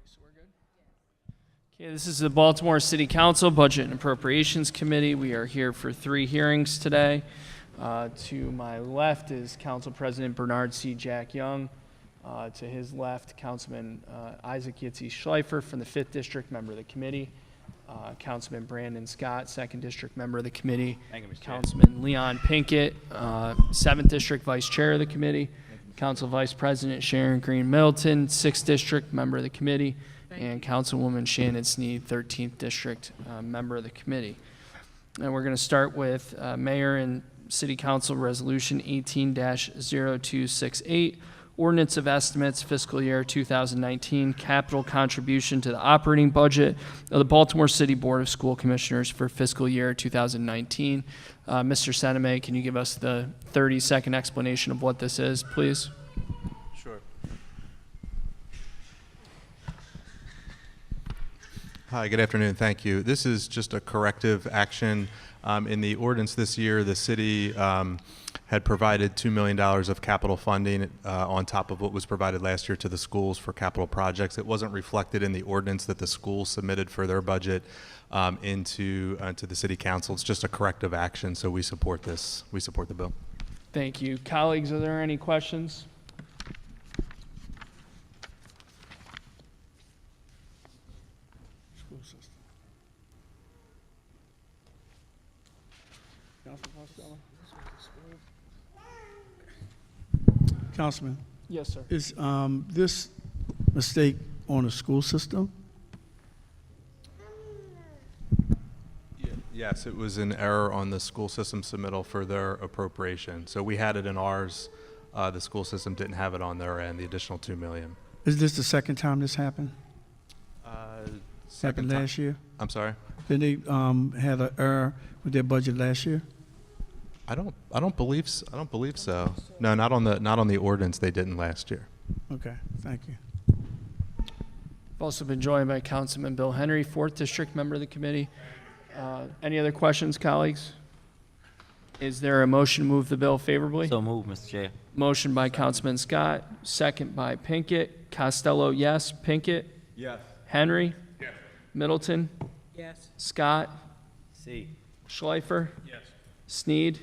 So we're good? Okay, this is the Baltimore City Council Budget and Appropriations Committee. We are here for 3 hearings today. To my left is Council President Bernard C. Jack Young. To his left, Councilman Isaac Yitzi Schleifer from the 5th District, member of the committee. Councilman Brandon Scott, 2nd District, member of the committee. Thank you, Mr. Chair. Councilman Leon Pinkett, 7th District, Vice Chair of the committee. Council Vice President Sharon Green Middleton, 6th District, member of the committee. And Councilwoman Shannon Sneed, 13th District, member of the committee. And we're going to start with Mayor and City Council Resolution 18-0268, Ordinance of Estimates, Fiscal Year 2019, Capital Contribution to the Operating Budget of the Baltimore City Board of School Commissioners for Fiscal Year 2019. Mr. Seneme, can you give us the 30-second explanation of what this is, please? Sure. Hi, good afternoon. Thank you. This is just a corrective action. In the ordinance this year, the city had provided $2 million of capital funding on top of what was provided last year to the schools for capital projects. It wasn't reflected in the ordinance that the schools submitted for their budget into the city council. It's just a corrective action, so we support this. We support the bill. Thank you. Colleagues, are there any questions? School system. Councilman, Yes, sir. is this mistake on the school system? Yes, it was an error on the school system submittal for their appropriation. So we had it in ours. The school system didn't have it on their end, the additional $2 million. Is this the second time this happened? Second Happened time. last year? I'm sorry? Did they had an error with their budget last year? I don't believe so. No, not on the ordinance. They didn't last year. Okay, thank you. I've also been joined by Councilman Bill Henry, 4th District, member of the committee. Any other questions, colleagues? Is there a motion to move the bill favorably? So moved, Mr. Chair. Motion by Councilman Scott, second by Pinkett. Costello, yes. Pinkett? Yes. Henry? Yes. Middleton? Yes. Scott? C. Schleifer? Yes. Sneed?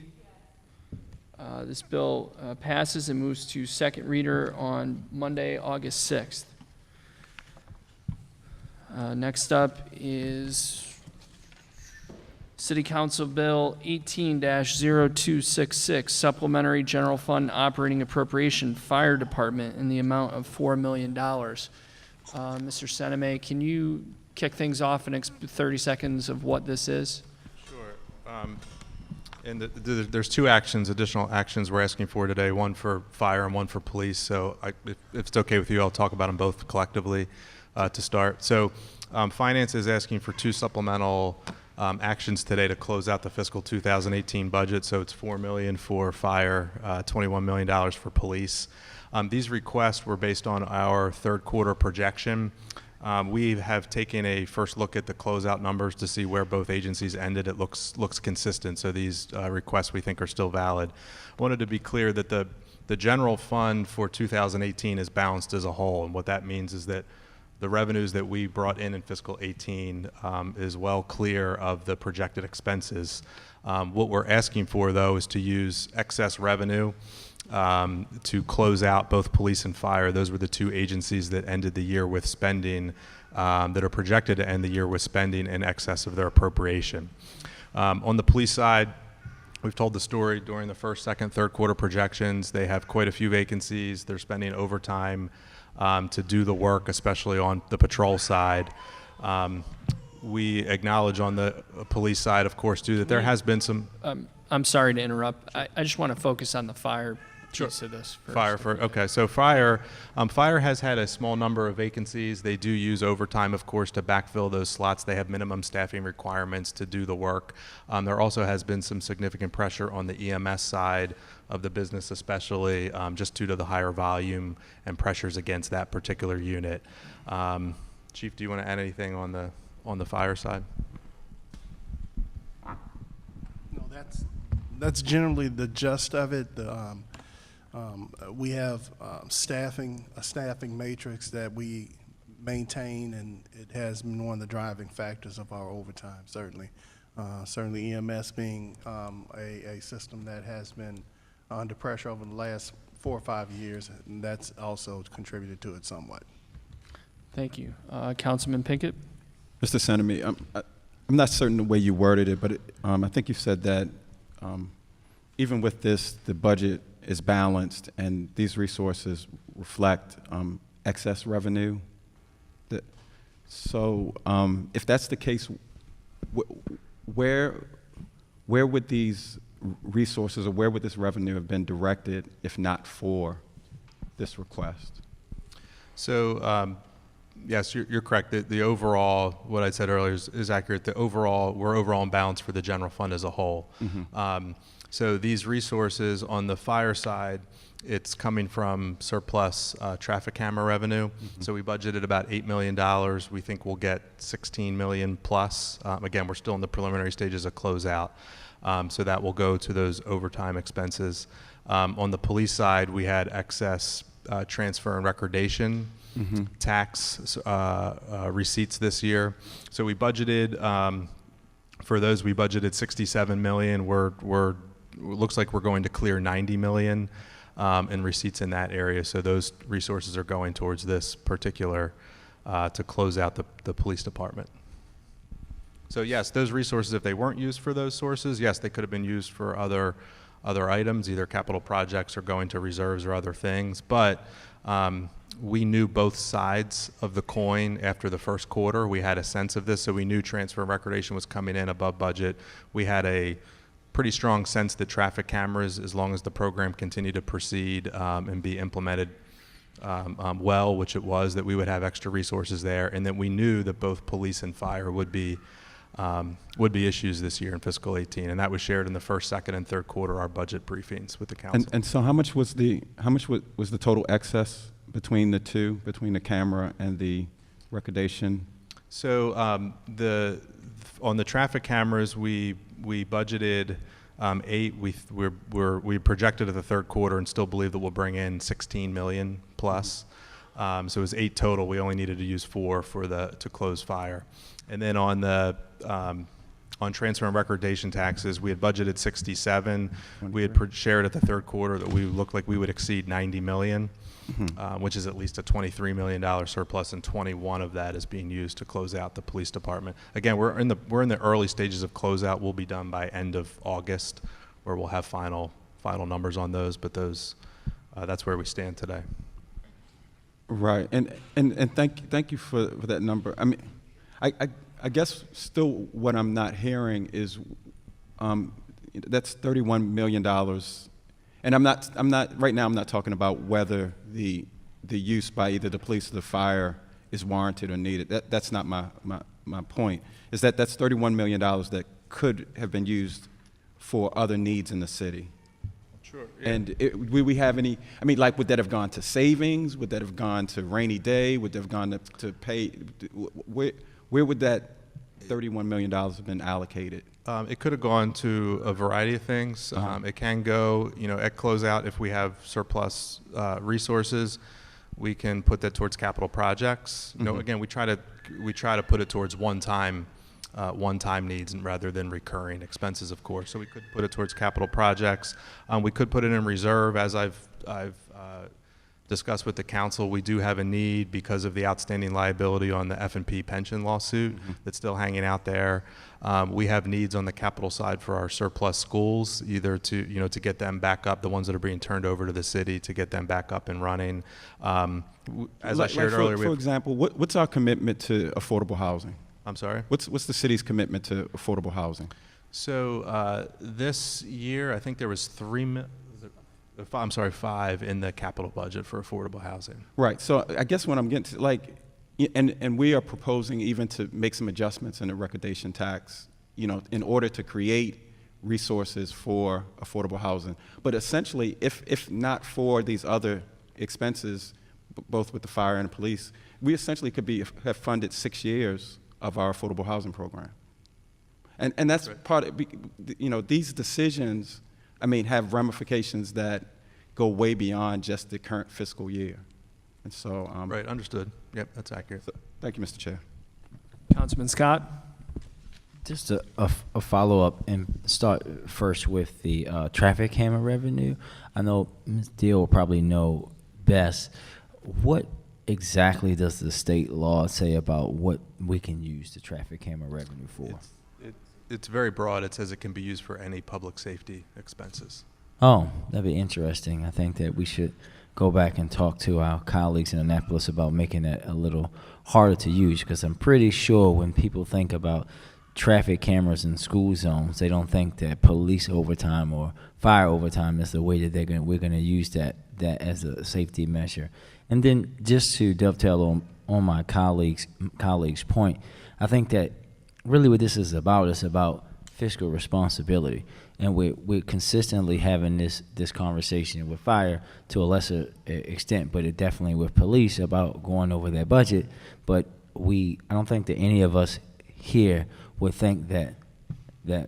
This bill passes and moves to second reader on Monday, August 6th. Next up is City Council Bill 18-0266, Supplementary General Fund Operating Appropriation Fire Department in the amount of $4 million. Mr. Seneme, can you kick things off in 30 seconds of what this is? Sure. And there's 2 additional actions we're asking for today, one for fire and one for police. So if it's okay with you, I'll talk about them both collectively to start. So Finance is asking for 2 supplemental actions today to close out the fiscal 2018 budget. So it's $4 million for fire, $21 million for police. These requests were based on our 3rd quarter projection. We have taken a first look at the closeout numbers to see where both agencies ended. It looks consistent, so these requests we think are still valid. I wanted to be clear that the general fund for 2018 is balanced as a whole, and what that means is that the revenues that we brought in fiscal 18 is well clear of the projected expenses. What we're asking for, though, is to use excess revenue to close out both police and fire. Those were the 2 agencies that ended the year with spending, that are projected to end the year with spending in excess of their appropriation. On the police side, we've told the story during the 1st, 2nd, 3rd quarter projections. They have quite a few vacancies. They're spending overtime to do the work, especially on the patrol side. We acknowledge on the police side, of course, too, that there has been some... I'm sorry to interrupt. I just want to focus on the fire piece of this first. Okay, so fire has had a small number of vacancies. They do use overtime, of course, to backfill those slots. They have minimum staffing requirements to do the work. There also has been some significant pressure on the EMS side of the business, especially just due to the higher volume and pressures against that particular unit. Chief, do you want to add anything on the fire side? No, that's generally the gist of it. We have a staffing matrix that we maintained, and it has been one of the driving factors of our overtime, certainly. Certainly EMS being a system that has been under pressure over the last 4 or 5 years, and that's also contributed to it somewhat. Thank you. Councilman Pinkett? Mr. Senator, I'm not certain the way you worded it, but I think you said that even with this, the budget is balanced and these resources reflect excess revenue. So if that's the case, where would these resources or where would this revenue have been directed if not for this request? So, yes, you're correct. The overall, what I said earlier is accurate. We're overall in balance for the general fund as a whole. So these resources on the fire side, it's coming from surplus traffic camera revenue. So we budgeted about $8 million. We think we'll get 16 million plus. Again, we're still in the preliminary stages of closeout. So that will go to those overtime expenses. On the police side, we had excess transfer and recordation tax receipts this year. So we budgeted, for those we budgeted 67 million. Looks like we're going to clear 90 million in receipts in that area. So those resources are going towards this particular, to close out the police department. So yes, those resources, if they weren't used for those sources, yes, they could have been used for other items, either capital projects or going to reserves or other things. But we knew both sides of the coin after the first quarter. We had a sense of this, so we knew transfer and recordation was coming in above budget. We had a pretty strong sense that traffic cameras, as long as the program continued to proceed and be implemented well, which it was, that we would have extra resources there, and that we knew that both police and fire would be issues this year in fiscal 18, and that was shared in the first, second, and third quarter, our budget briefings with the council. And so how much was the total excess between the two, between the camera and the recordation? So on the traffic cameras, we budgeted 8. We projected at the third quarter and still believe that we'll bring in 16 million plus. So it was 8 total. We only needed to use 4 to close fire. And then on transfer and recordation taxes, we had budgeted 67. We had shared at the third quarter that we looked like we would exceed 90 million. Which is at least a $23 million surplus, and 21 of that is being used to close out the police department. Again, we're in the early stages of closeout. We'll be done by end of August, where we'll have final numbers on those. But that's where we stand today. Right, and thank you for that number. I mean, I guess still what I'm not hearing is that's $31 million. And I'm not right now. I'm not talking about whether the use by either the police or the fire is warranted or needed. That's not my point. Is that that's $31 million that could have been used for other needs in the city. Sure. Yeah. And would we have any? I mean, like, would that have gone to savings? Would that have gone to rainy day? Would that have gone to pay? Where would that $31 million have been allocated? It could have gone to a variety of things. It can go, at closeout, if we have surplus resources, we can put that towards capital projects. Again, we try to put it towards one-time needs and rather than recurring expenses, of course. So we could put it towards capital projects. We could put it in reserve, as I've discussed with the council. We do have a need because of the outstanding liability on the F&P pension lawsuit that's still hanging out there. We have needs on the capital side for our surplus schools, either to get them back up, the ones that are being turned over to the city, to get them back up and running. As I shared earlier, for example, what's our commitment to affordable housing? I'm sorry? What's the city's commitment to affordable housing? So this year, I think there was 5 in the capital budget for affordable housing. Right. So I guess what I'm getting to, and we are proposing even to make some adjustments in the recordation tax, in order to create resources for affordable housing. But essentially, if not for these other expenses, both with the fire and the police, we essentially could have funded 6 years of our affordable housing program. And that's right. Part of, these decisions, have ramifications that go way beyond just the current fiscal year. And so, right, understood. Yep, that's accurate. Thank you, Mr. Chair. Councilman Scott? Just a follow-up and start first with the traffic camera revenue. I know Ms. Deal will probably know best. What exactly does the state law say about what we can use the traffic camera revenue for? It's very broad. It says it can be used for any public safety expenses. Oh, that'd be interesting. I think that we should go back and talk to our colleagues in Annapolis about making it a little harder to use, because I'm pretty sure when people think about traffic cameras in school zones, they don't think that police overtime or fire overtime is the way that we're going to use that as a safety measure. And then just to dovetail on my colleague's point, I think that really what this is about fiscal responsibility. And we're consistently having this conversation with fire to a lesser extent, but it definitely with police about going over their budget. But I don't think that any of us here would think that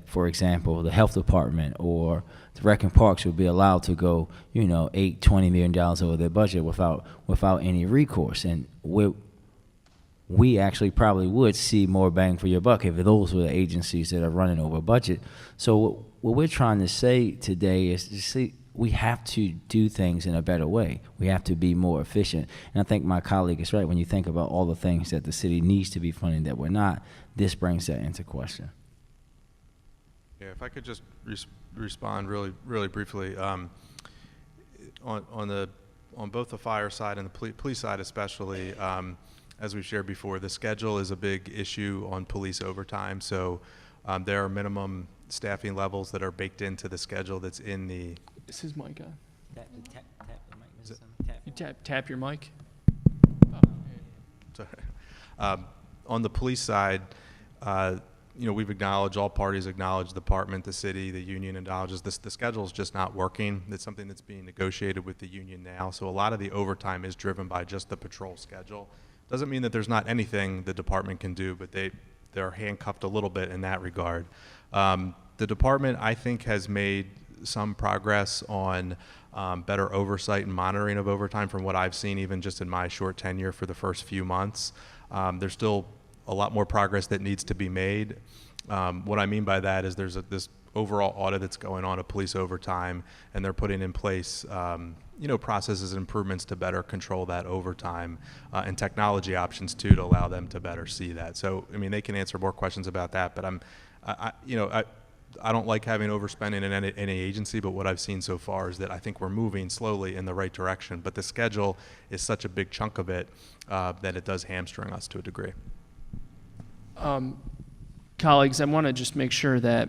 for example, the health department or the rec and parks would be allowed to go, $20 million over their budget without any recourse. And we actually probably would see more bang for your buck if those were the agencies that are running over budget. So what we're trying to say today is to see we have to do things in a better way. We have to be more efficient. And I think my colleague is right. When you think about all the things that the city needs to be funding that we're not, this brings that into question. Yeah, if I could just respond really briefly. On both the fire side and the police side especially, as we've shared before, the schedule is a big issue on police overtime. So there are minimum staffing levels that are baked into the schedule that's in the... Is his mic on? Tap the mic, Is it- You tap your mic? Sorry. On the police side, we've acknowledged, all parties acknowledge, the department, the city, the union acknowledges this. The schedule is just not working. It's something that's being negotiated with the union now. So a lot of the overtime is driven by just the patrol schedule. Doesn't mean that there's not anything the department can do, but they're handcuffed a little bit in that regard. The department, I think, has made some progress on better oversight and monitoring of overtime from what I've seen, even just in my short tenure for the first few months. There's still a lot more progress that needs to be made. What I mean by that is there's this overall audit that's going on of police overtime, and they're putting in place processes and improvements to better control that overtime, and technology options too to allow them to better see that. So I mean, they can answer more questions about that, but I don't like having overspending in any agency, but what I've seen so far is that I think we're moving slowly in the right direction, but the schedule is such a big chunk of it that it does hamstring us to a degree. Colleagues, I want to just make sure that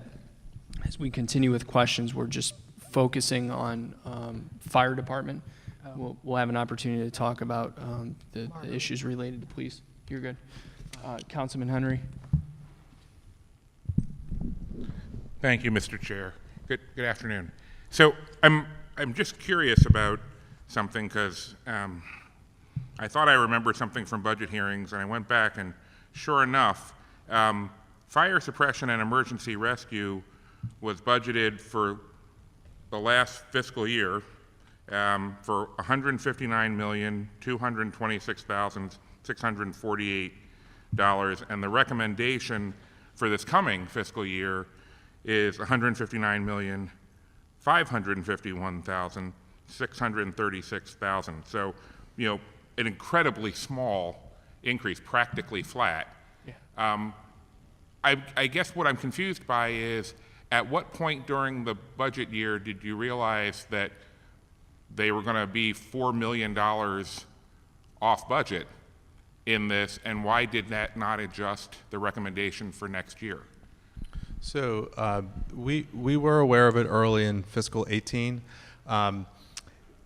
as we continue with questions, we're just focusing on fire department. We'll have an opportunity to talk about the issues related to police. You're good. Councilman Henry. Thank you, Mr. Chair. Good afternoon. So I'm just curious about something because I thought I remembered something from budget hearings, and I went back, and sure enough, fire suppression and emergency rescue was budgeted for the last fiscal year for $159,226,648, and the recommendation for this coming fiscal year is $159,551,636. So, an incredibly small increase, practically flat. Yeah. I guess what I'm confused by is, at what point during the budget year did you realize that they were going to be $4 million off budget in this, and why did that not adjust the recommendation for next year? So we were aware of it early in fiscal 18,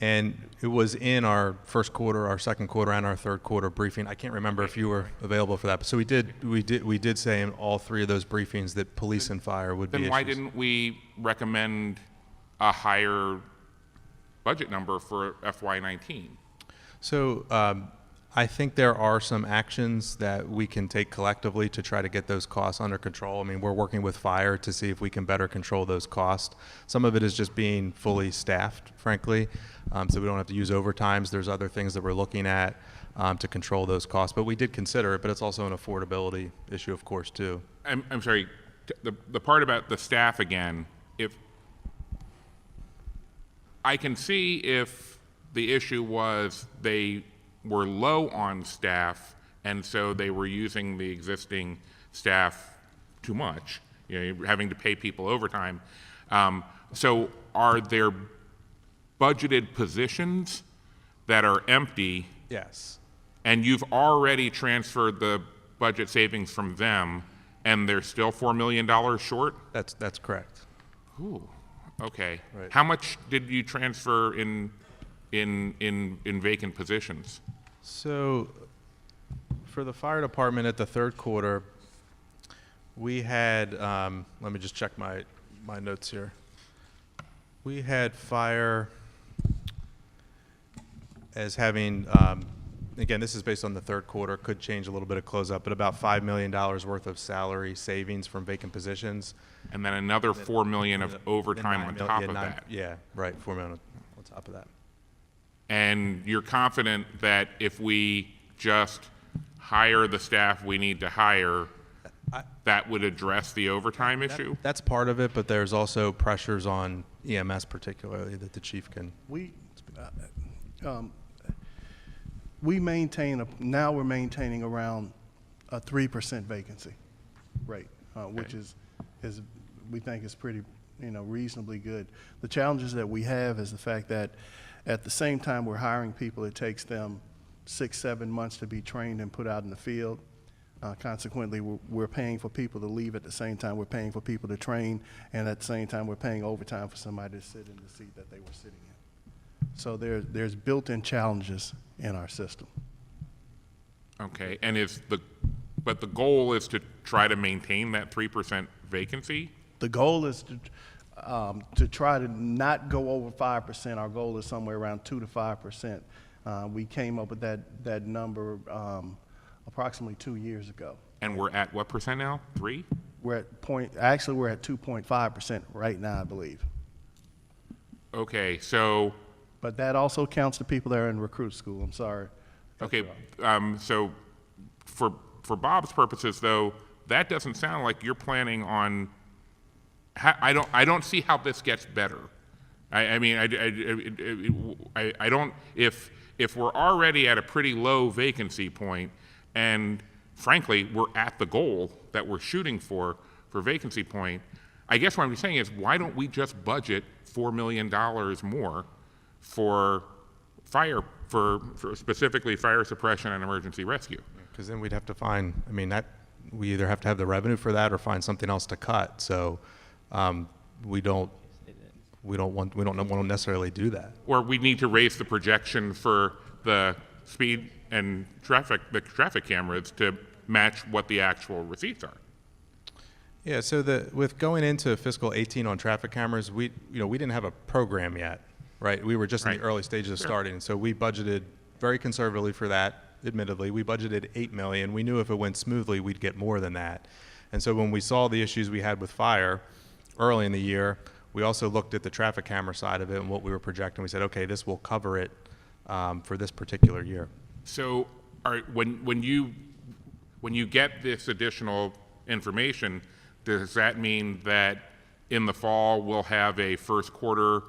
and it was in our first quarter, our second quarter, and our third quarter briefing. I can't remember if you were available for that, but so we did say in all three of those briefings that police and fire would be Then issues. why didn't we recommend a higher budget number for FY19? So I think there are some actions that we can take collectively to try to get those costs under control. I mean, we're working with fire to see if we can better control those costs. Some of it is just being fully staffed, frankly, so we don't have to use overtimes. There's other things that we're looking at. to control those costs. But we did consider it, but it's also an affordability issue, of course, too. I'm sorry, the part about the staff again, if, I can see if the issue was they were low on staff, and so they were using the existing staff too much, you know, you're having to pay people overtime. So are there budgeted positions that are empty, Yes. and you've already transferred the budget savings from them, and they're still $4 million short? That's correct. Ooh, okay. Right. How much did you transfer in vacant positions? So for the fire department at the third quarter, we had, let me just check my notes here. We had fire as having, again, this is based on the third quarter, could change a little bit of closeout, but about $5 million worth of salary savings from vacant positions. And then another 4 million of overtime on top of Yeah, that. Yeah, right, 4 million on top of that. And you're confident that if we just hire the staff we need to hire, that would address the overtime issue? That's part of it, but there's also pressures on EMS particularly that the chief can. We maintain, now we're maintaining around a 3% vacancy rate, which is, we think is pretty, reasonably good. The challenges that we have is the fact that at the same time we're hiring people, it takes them 6-7 months to be trained and put out in the field. Consequently, we're paying for people to leave at the same time we're paying for people to train, and at the same time we're paying overtime for somebody to sit in the seat that they were sitting in. So there's built-in challenges in our system. Okay, and but the goal is to try to maintain that 3% vacancy? The goal is to try to not go over 5%. Our goal is somewhere around 2 to 5%. We came up with that number approximately 2 years ago. And we're at what percent now? 3? We're at 2.5% right now, I believe. Okay, so, But that also counts the people that are in recruit school. I'm sorry. okay, so for Bob's purposes though, that doesn't sound like you're planning on, I don't see how this gets better. I mean, I don't, if we're already at a pretty low vacancy point, and frankly, we're at the goal that we're shooting for vacancy point, I guess what I'm saying is, why don't we just budget $4 million more for fire, for specifically fire suppression and emergency rescue? Because then we'd have to find, I mean, that, we either have to have the revenue for that or find something else to cut. So we don't want to necessarily do that. Or we need to raise the projection for the speed and the traffic cameras to match what the actual receipts are. Yeah, so with going into fiscal 18 on traffic cameras, we didn't have a program yet, right? We were just in Right. the early stages of starting. So we budgeted very conservatively for that, admittedly. We budgeted $8 million. We knew if it went smoothly, we'd get more than that. And so when we saw the issues we had with fire early in the year, we also looked at the traffic camera side of it and what we were projecting. We said, okay, this will cover it for this particular year. So when you get this additional information, does that mean that in the fall we'll have a first quarter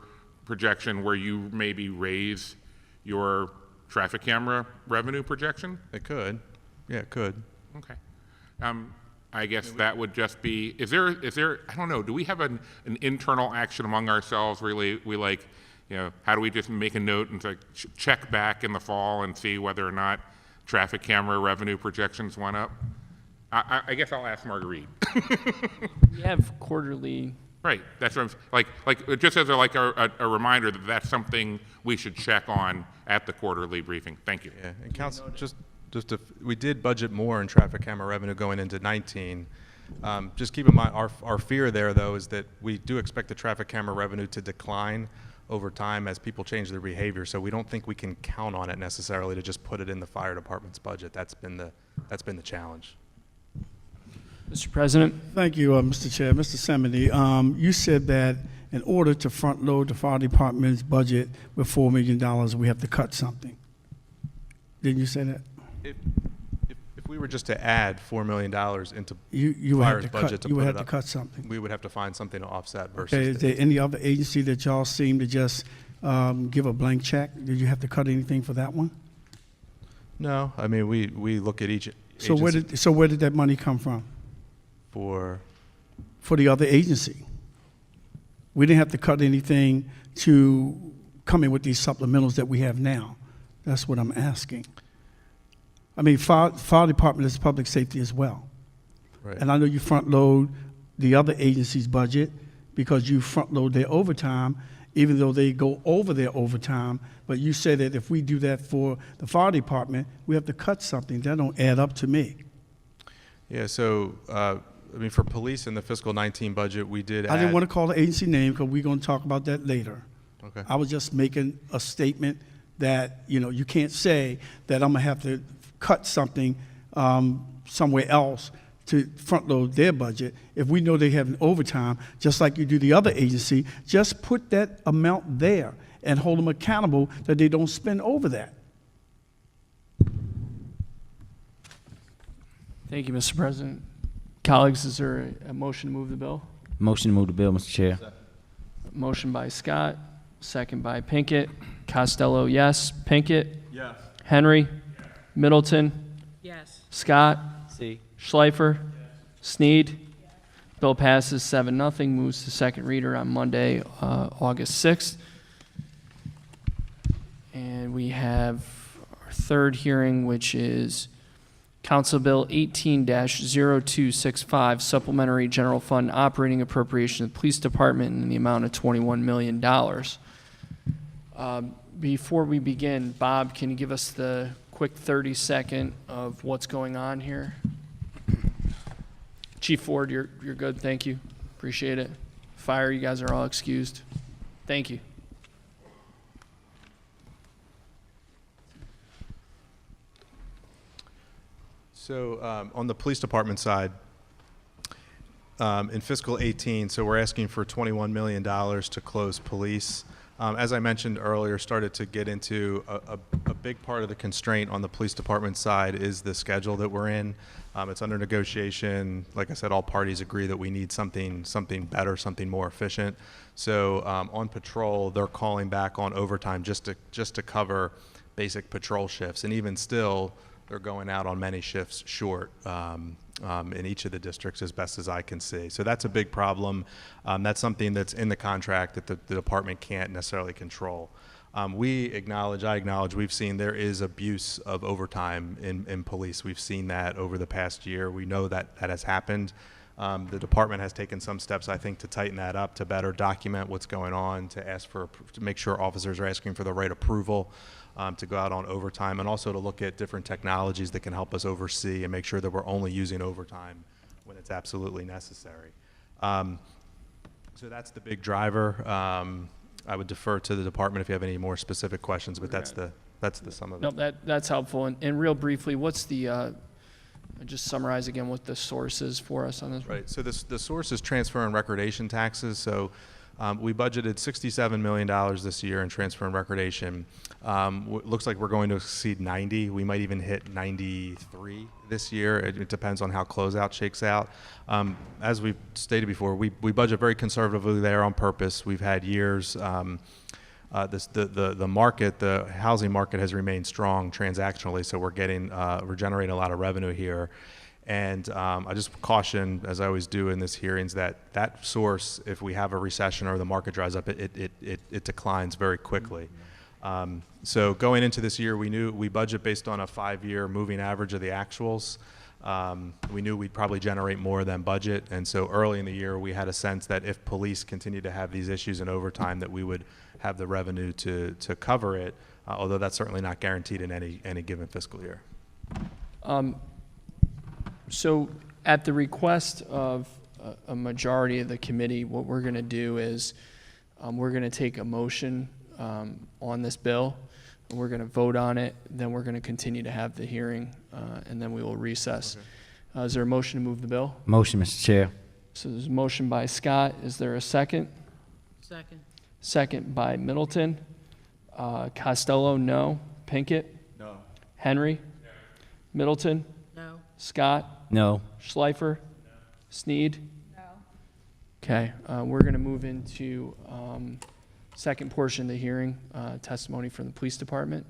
projection where you maybe raise your traffic camera revenue projection? It could. Yeah, it could. Okay. I guess that would just be, is there, I don't know, do we have an internal action among ourselves where we like, how do we just make a note and like check back in the fall and see whether or not traffic camera revenue projections went up? I guess I'll ask Marguerite. We have quarterly. Right, that's what I'm, like just as a reminder that that's something we should check on at the quarterly briefing. Thank you. Yeah, and council, we did budget more in traffic camera revenue going into 19. Just keep in mind, our fear there, though, is that we do expect the traffic camera revenue to decline over time as people change their behavior. So we don't think we can count on it necessarily to just put it in the fire department's budget. That's been the challenge. Mr. President? Thank you, Mr. Chair. Mr. Semeny, you said that in order to front load the fire department's budget with $4 million, we have to cut something. Didn't you say that? If we were just to add $4 million into You would have fire's to budget cut, to you would put have it to up, cut something. we would have to find something to offset Okay, versus. is there any other agency that y'all seem to just give a blank check? Did you have to cut anything for that one? No, I mean, we look at each So agency where did that money come from for, for the other agency? We didn't have to cut anything to come in with these supplementals that we have now. That's what I'm asking. I mean, fire department is public safety as well. right. And I know you front load the other agency's budget because you front load their overtime, even though they go over their overtime. But you say that if we do that for the fire department, we have to cut something. That don't add up to me. Yeah, so, I mean, for police in the fiscal 19 budget, we did I didn't add- want to call the agency name because we're going to talk about that later. Okay. I was just making a statement that, you know, you can't say that I'm going to have to cut something somewhere else to front load their budget. If we know they have an overtime, just like you do the other agency, just put that amount there and hold them accountable that they don't spend over that. Thank you, Mr. President. Colleagues, is there a motion to move the bill? Motion to move the bill, Mr. Chair. Motion by Scott, second by Pinkett. Costello, yes. Pinkett? Yes. Henry? Middleton? Yes. Scott? C. Schleifer? Sneed? Bill passes 7-0, moves to second reader on Monday, August 6th. And we have our third hearing, which is Council Bill 18-0265, Supplementary General Fund Operating Appropriation of the Police Department in the amount of $21 million. Before we begin, Bob, can you give us the quick 30-second of what's going on here? Chief Ford, you're good, thank you. Appreciate it. Fire, you guys are all excused. Thank you. So on the police department side, in fiscal 18, so we're asking for $21 million to close police. As I mentioned earlier, started to get into a big part of the constraint on the police department side is the schedule that we're in. It's under negotiation. Like I said, all parties agree that we need something better, something more efficient. So on patrol, they're calling back on overtime just to cover basic patrol shifts, and even still, they're going out on many shifts short in each of the districts as best as I can see. So that's a big problem. That's something that's in the contract that the department can't necessarily control. I acknowledge, we've seen there is abuse of overtime in police. We've seen that over the past year. We know that that has happened. The department has taken some steps, I think, to tighten that up, to better document what's going on, to make sure officers are asking for the right approval to go out on overtime, and also to look at different technologies that can help us oversee and make sure that we're only using overtime when it's absolutely necessary. So that's the big driver. I would defer to the department if you have any more specific questions, but that's the sum of it. No, that's helpful. And real briefly, what's the, just summarize again what the source is for us on this? Right, so the source is transfer and recordation taxes. So we budgeted $67 million this year in transfer and recordation. Looks like we're going to exceed 90. We might even hit 93 this year. It depends on how closeout shakes out. As we've stated before, we budget very conservatively there on purpose. We've had years, the housing market has remained strong transactionally, so we're generating a lot of revenue here. And I just caution, as I always do in these hearings, that source, if we have a recession or the market dries up, it declines very quickly. So going into this year, we budget based on a 5-year moving average of the actuals. We knew we'd probably generate more than budget, and so early in the year, we had a sense that if police continue to have these issues in overtime, that we would have the revenue to cover it, although that's certainly not guaranteed in any given fiscal year. So at the request of a majority of the committee, what we're going to do is we're going to take a motion on this bill. We're going to vote on it. Then we're going to continue to have the hearing, and then we will recess. Okay. Is there a motion to move the bill? Motion, Mr. Chair. So there's a motion by Scott. Is there a second? Second. Second by Middleton. Costello, no. Pinkett? No. Henry? Middleton? No. Scott? No. Schleifer? Sneed? No. Okay, we're going to move into second portion of the hearing, testimony from the police department.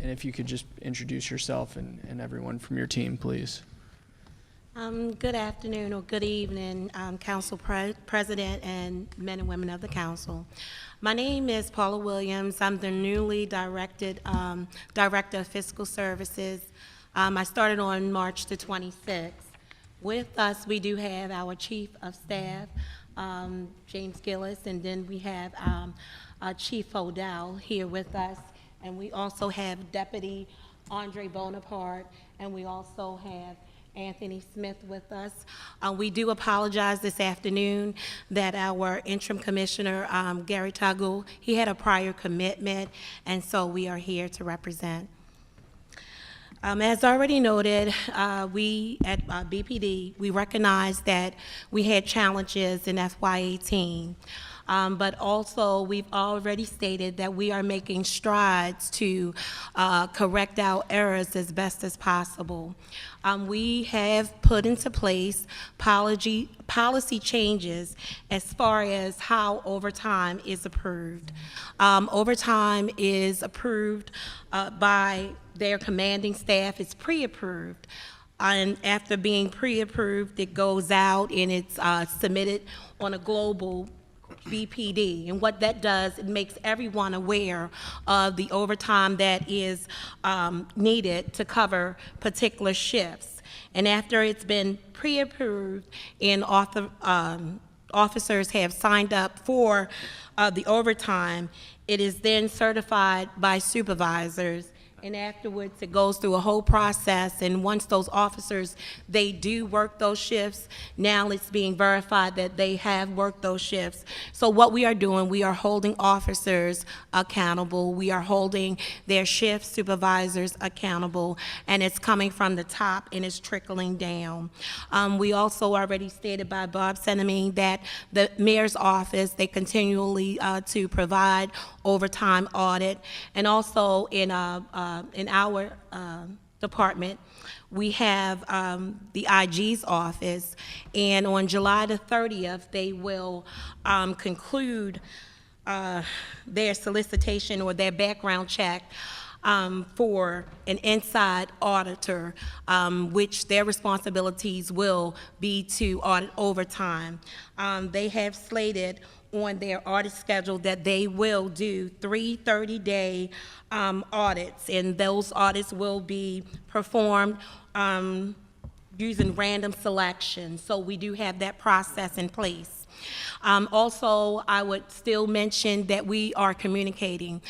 And if you could just introduce yourself and everyone from your team, please. Good afternoon or good evening, Council President and men and women of the Council. My name is Paula Williams. I'm the newly Director of Fiscal Services. I started on March the 26th. With us, we do have our Chief of Staff, James Gillis, and then we have Chief O'Dowd here with us. And we also have Deputy Andre Bonaparte, and we also have Anthony Smith with us. We do apologize this afternoon that our interim commissioner, Gary Tuggle, he had a prior commitment, and so we are here to represent. As already noted, we at BPD, we recognize that we had challenges in FY18. But also, we've already stated that we are making strides to correct our errors as best as possible. We have put into place policy changes as far as how overtime is approved. Overtime is approved by their commanding staff. It's pre-approved. And after being pre-approved, it goes out and it's submitted on a global BPD, and what that does, it makes everyone aware of the overtime that is needed to cover particular shifts. And after it's been pre-approved and officers have signed up for the overtime, it is then certified by supervisors. And afterwards, it goes through a whole process, and once those officers, they do work those shifts, now it's being verified that they have worked those shifts. So what we are doing, we are holding officers accountable, we are holding their shift supervisors accountable, and it's coming from the top and it's trickling down. We also already stated by Bob Senneming that the mayor's office, they continually to provide overtime audit, and also in our department, we have the IG's office, and on July the 30th, they will conclude their solicitation or their background check for an inside auditor, which their responsibilities will be to audit overtime. They have slated on their audit schedule that they will do 3 30-day audits, and those audits will be performed using random selection. So we do have that process in place. Also, I would still mention that we are communicating.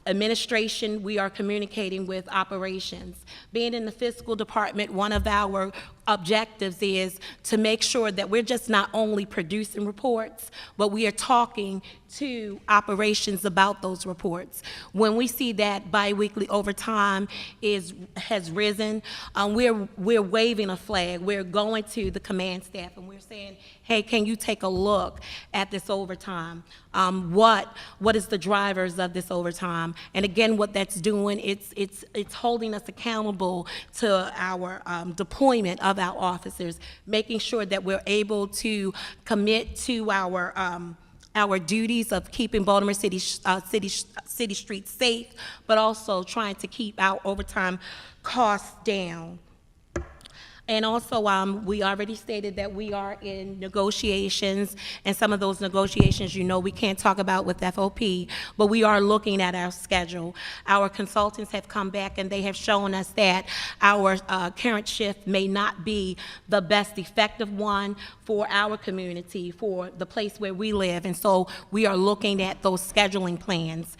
Administration, we are communicating with operations. Being in the fiscal department, one of our objectives is to make sure that we're just not only producing reports, but we are talking to operations about those reports. When we see that biweekly overtime has risen, we're waving a flag. We're going to the command staff and we're saying, hey, can you take a look at this overtime? What is the drivers of this overtime? And again, what that's doing, it's holding us accountable to our deployment of our officers, making sure that we're able to commit to our duties of keeping Baltimore city streets safe, but also trying to keep our overtime costs down. And also, we already stated that we are in negotiations, and some of those negotiations, you know, we can't talk about with FOP, but we are looking at our schedule. Our consultants have come back and they have shown us that our current shift may not be the best effective one for our community, for the place where we live, and so we are looking at those scheduling plans.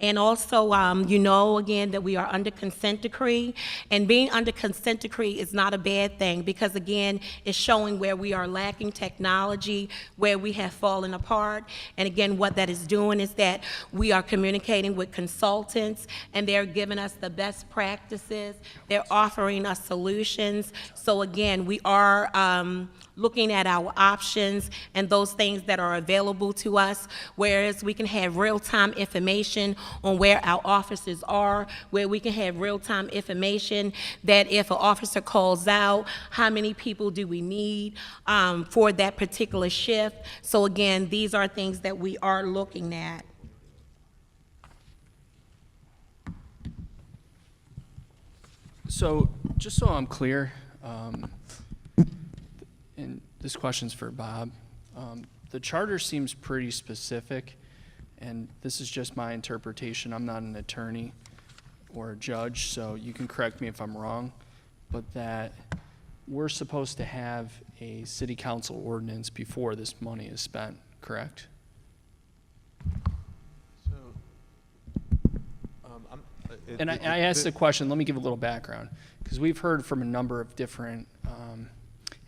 And also, you know, again, that we are under consent decree. And being under consent decree is not a bad thing because, again, it's showing where we are lacking technology, where we have fallen apart. And again, what that is doing is that we are communicating with consultants, and they're giving us the best practices. They're offering us solutions. So, again, we are looking at our options and those things that are available to us, whereas we can have real-time information on where our officers are, where we can have real-time information that if an officer calls out, how many people do we need for that particular shift. So again, these are things that we are looking at. So, just so I'm clear, and this question's for Bob, the charter seems pretty specific, and this is just my interpretation. I'm not an attorney or a judge, so you can correct me if I'm wrong, but that we're supposed to have a city council ordinance before this money is spent, correct? And I asked the question, let me give a little background, because we've heard from a number of different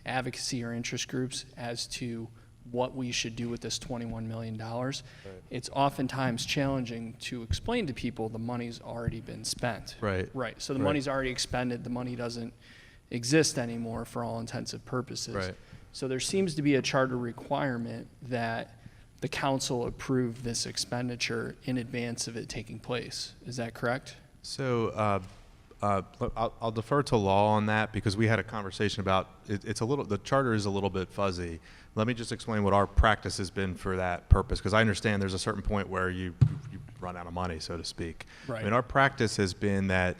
advocacy or interest groups as to what we should do with this $21 million. Right. It's oftentimes challenging to explain to people the money's already been spent. Right. Right, so the Right. money's already expended, the money doesn't exist anymore for all intensive purposes. Right. So there seems to be a charter requirement that the council approve this expenditure in advance of it taking place. Is that correct? So I'll defer to law on that because we had a conversation about it's a little, the charter is a little bit fuzzy. Let me just explain what our practice has been for that purpose, because I understand there's a certain point where you run out of money, so to speak. Right. I mean, our practice has been that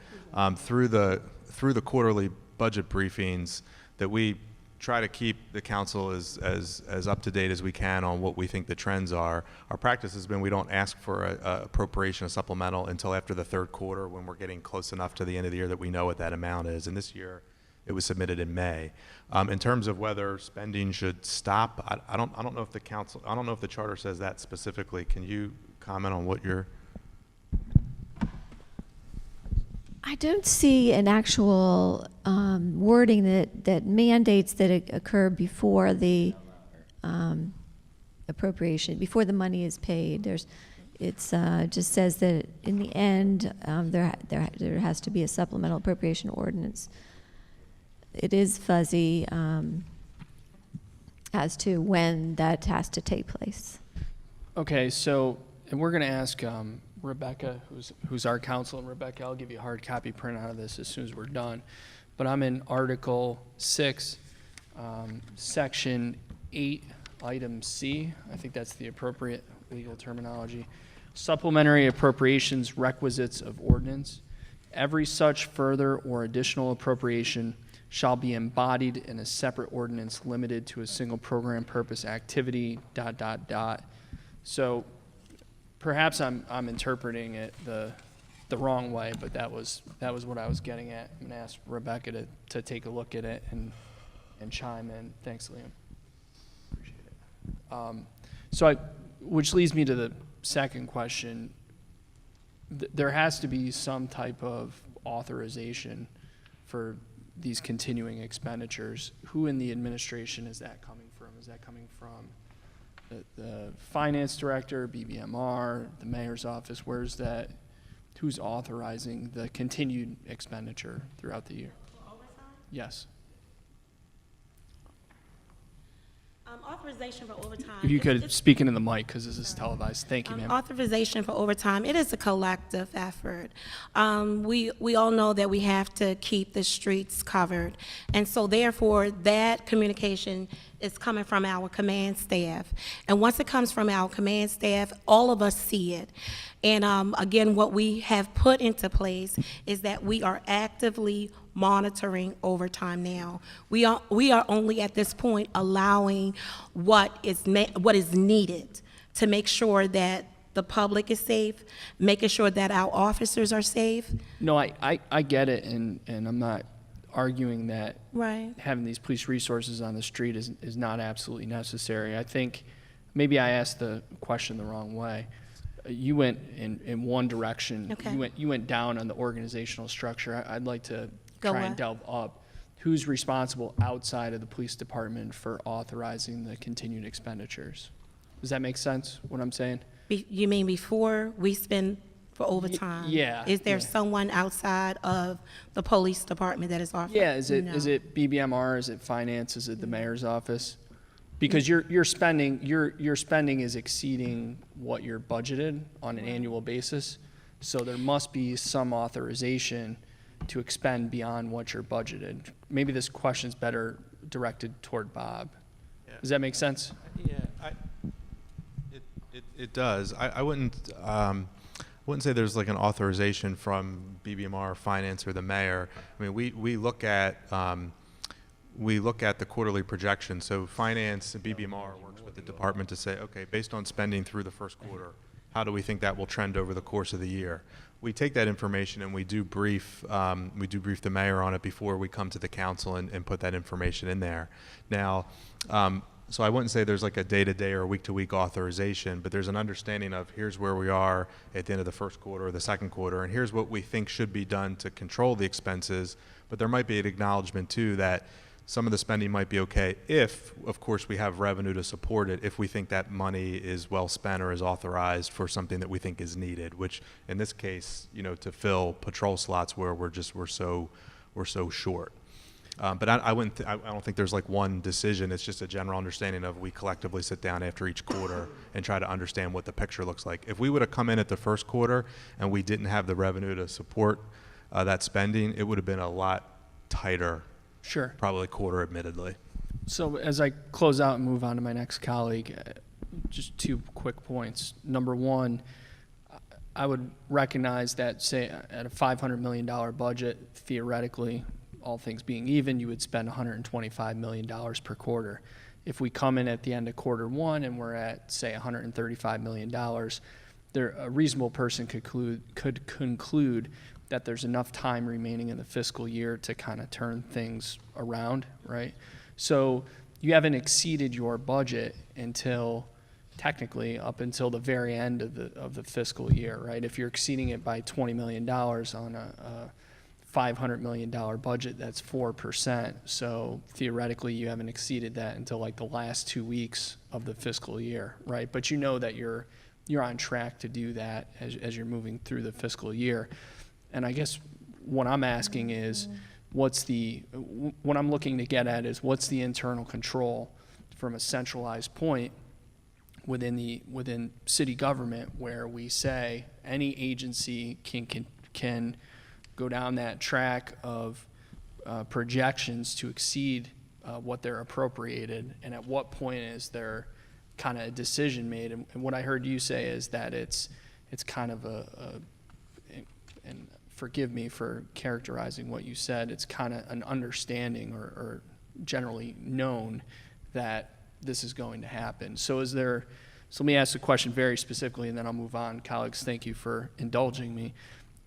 through the quarterly budget briefings that we try to keep the council as up to date as we can on what we think the trends are. Our practice has been we don't ask for a appropriation, a supplemental, until after the third quarter when we're getting close enough to the end of the year that we know what that amount is. And this year, it was submitted in May. In terms of whether spending should stop, I don't know if the council, I don't know if the charter says that specifically. Can you comment on what your? I don't see an actual wording that mandates that it occur before the appropriation, before the money is paid. It's just says that in the end there has to be a supplemental appropriation ordinance. It is fuzzy as to when that has to take place. Okay, so, and we're going to ask Rebecca, who's our counsel, and Rebecca, I'll give you a hard copy printout of this as soon as we're done. But I'm in Article 6, Section 8, Item C. I think that's the appropriate legal terminology. Supplementary appropriations requisites of ordinance. Every such further or additional appropriation shall be embodied in a separate ordinance limited to a single program purpose activity, ... So perhaps I'm interpreting it the wrong way, but that was what I was getting at. I'm gonna ask Rebecca to take a look at it and chime in. Thanks, Liam. Appreciate it. Which leads me to the second question. There has to be some type of authorization for these continuing expenditures. Who in the administration is that coming from? Is that coming from the finance director, BBMR, the mayor's office? Where's that? Who's authorizing the continued expenditure throughout the year? Yes. Authorization for overtime. If you could It's- speak into the mic, because this is televised. Thank you, ma'am. Authorization for overtime, it is a collective effort. We all know that we have to keep the streets covered. And so therefore, that communication is coming from our command staff. And once it comes from our command staff, all of us see it. And again, what we have put into place is that we are actively monitoring overtime now. We are only at this point allowing what is needed to make sure that the public is safe, making sure that our officers are safe. No, I get it, and I'm not arguing that Right. having these police resources on the street is not absolutely necessary. I think maybe I asked the question the wrong way. You went in one direction. Okay. You went down on the organizational structure. I'd like to Go try and what? delve up. Who's responsible outside of the police department for authorizing the continued expenditures? Does that make sense, what I'm saying? You mean before we spend for overtime? yeah, Is there yeah. someone outside of the police department that is offering? Yeah, is No. it BBMR, is it finance, is it the mayor's office? Because your spending is exceeding what you're budgeted on an annual basis. So there must be some authorization to expend beyond what you're budgeted. Maybe this question's better directed toward Bob. Does that make sense? Yeah, it does. I wouldn't say there's like an authorization from BBMR, finance, or the mayor. I mean, we look at the quarterly projection. So finance and BBMR works with the department to say, okay, based on spending through the first quarter, how do we think that will trend over the course of the year? We take that information and we do brief the mayor on it before we come to the council and put that information in there. Now, so I wouldn't say there's like a day-to-day or week-to-week authorization, but there's an understanding of here's where we are at the end of the first quarter or the second quarter, and here's what we think should be done to control the expenses. But there might be an acknowledgement too that some of the spending might be okay if, of course, we have revenue to support it, if we think that money is well spent or is authorized for something that we think is needed, which in this case, to fill patrol slots where we're so short. But I don't think there's like one decision. It's just a general understanding of we collectively sit down after each quarter and try to understand what the picture looks like. If we would have come in at the first quarter and we didn't have the revenue to support that spending, it would have been a lot tighter. Sure. Probably quarter, admittedly. So as I close out and move on to my next colleague, just 2 quick points. Number one, I would recognize that, say, at a $500 million budget, theoretically, all things being even, you would spend $125 million per quarter. If we come in at the end of quarter one and we're at, say, $135 million, a reasonable person could conclude that there's enough time remaining in the fiscal year to kind of turn things around, right? So you haven't exceeded your budget technically up until the very end of the fiscal year, right? If you're exceeding it by $20 million on a $500 million budget, that's 4%. So theoretically, you haven't exceeded that until like the last 2 weeks of the fiscal year, right? But you know that you're on track to do that as you're moving through the fiscal year. And I guess what I'm asking is, what I'm looking to get at is what's the internal control from a centralized point within city government where we say any agency can go down that track of projections to exceed what they're appropriated, and at what point is there kind of a decision made? And what I heard you say is that it's kind of and forgive me for characterizing what you said, it's kind of an understanding or generally known that this is going to happen. So let me ask the question very specifically and then I'll move on. Colleagues, thank you for indulging me.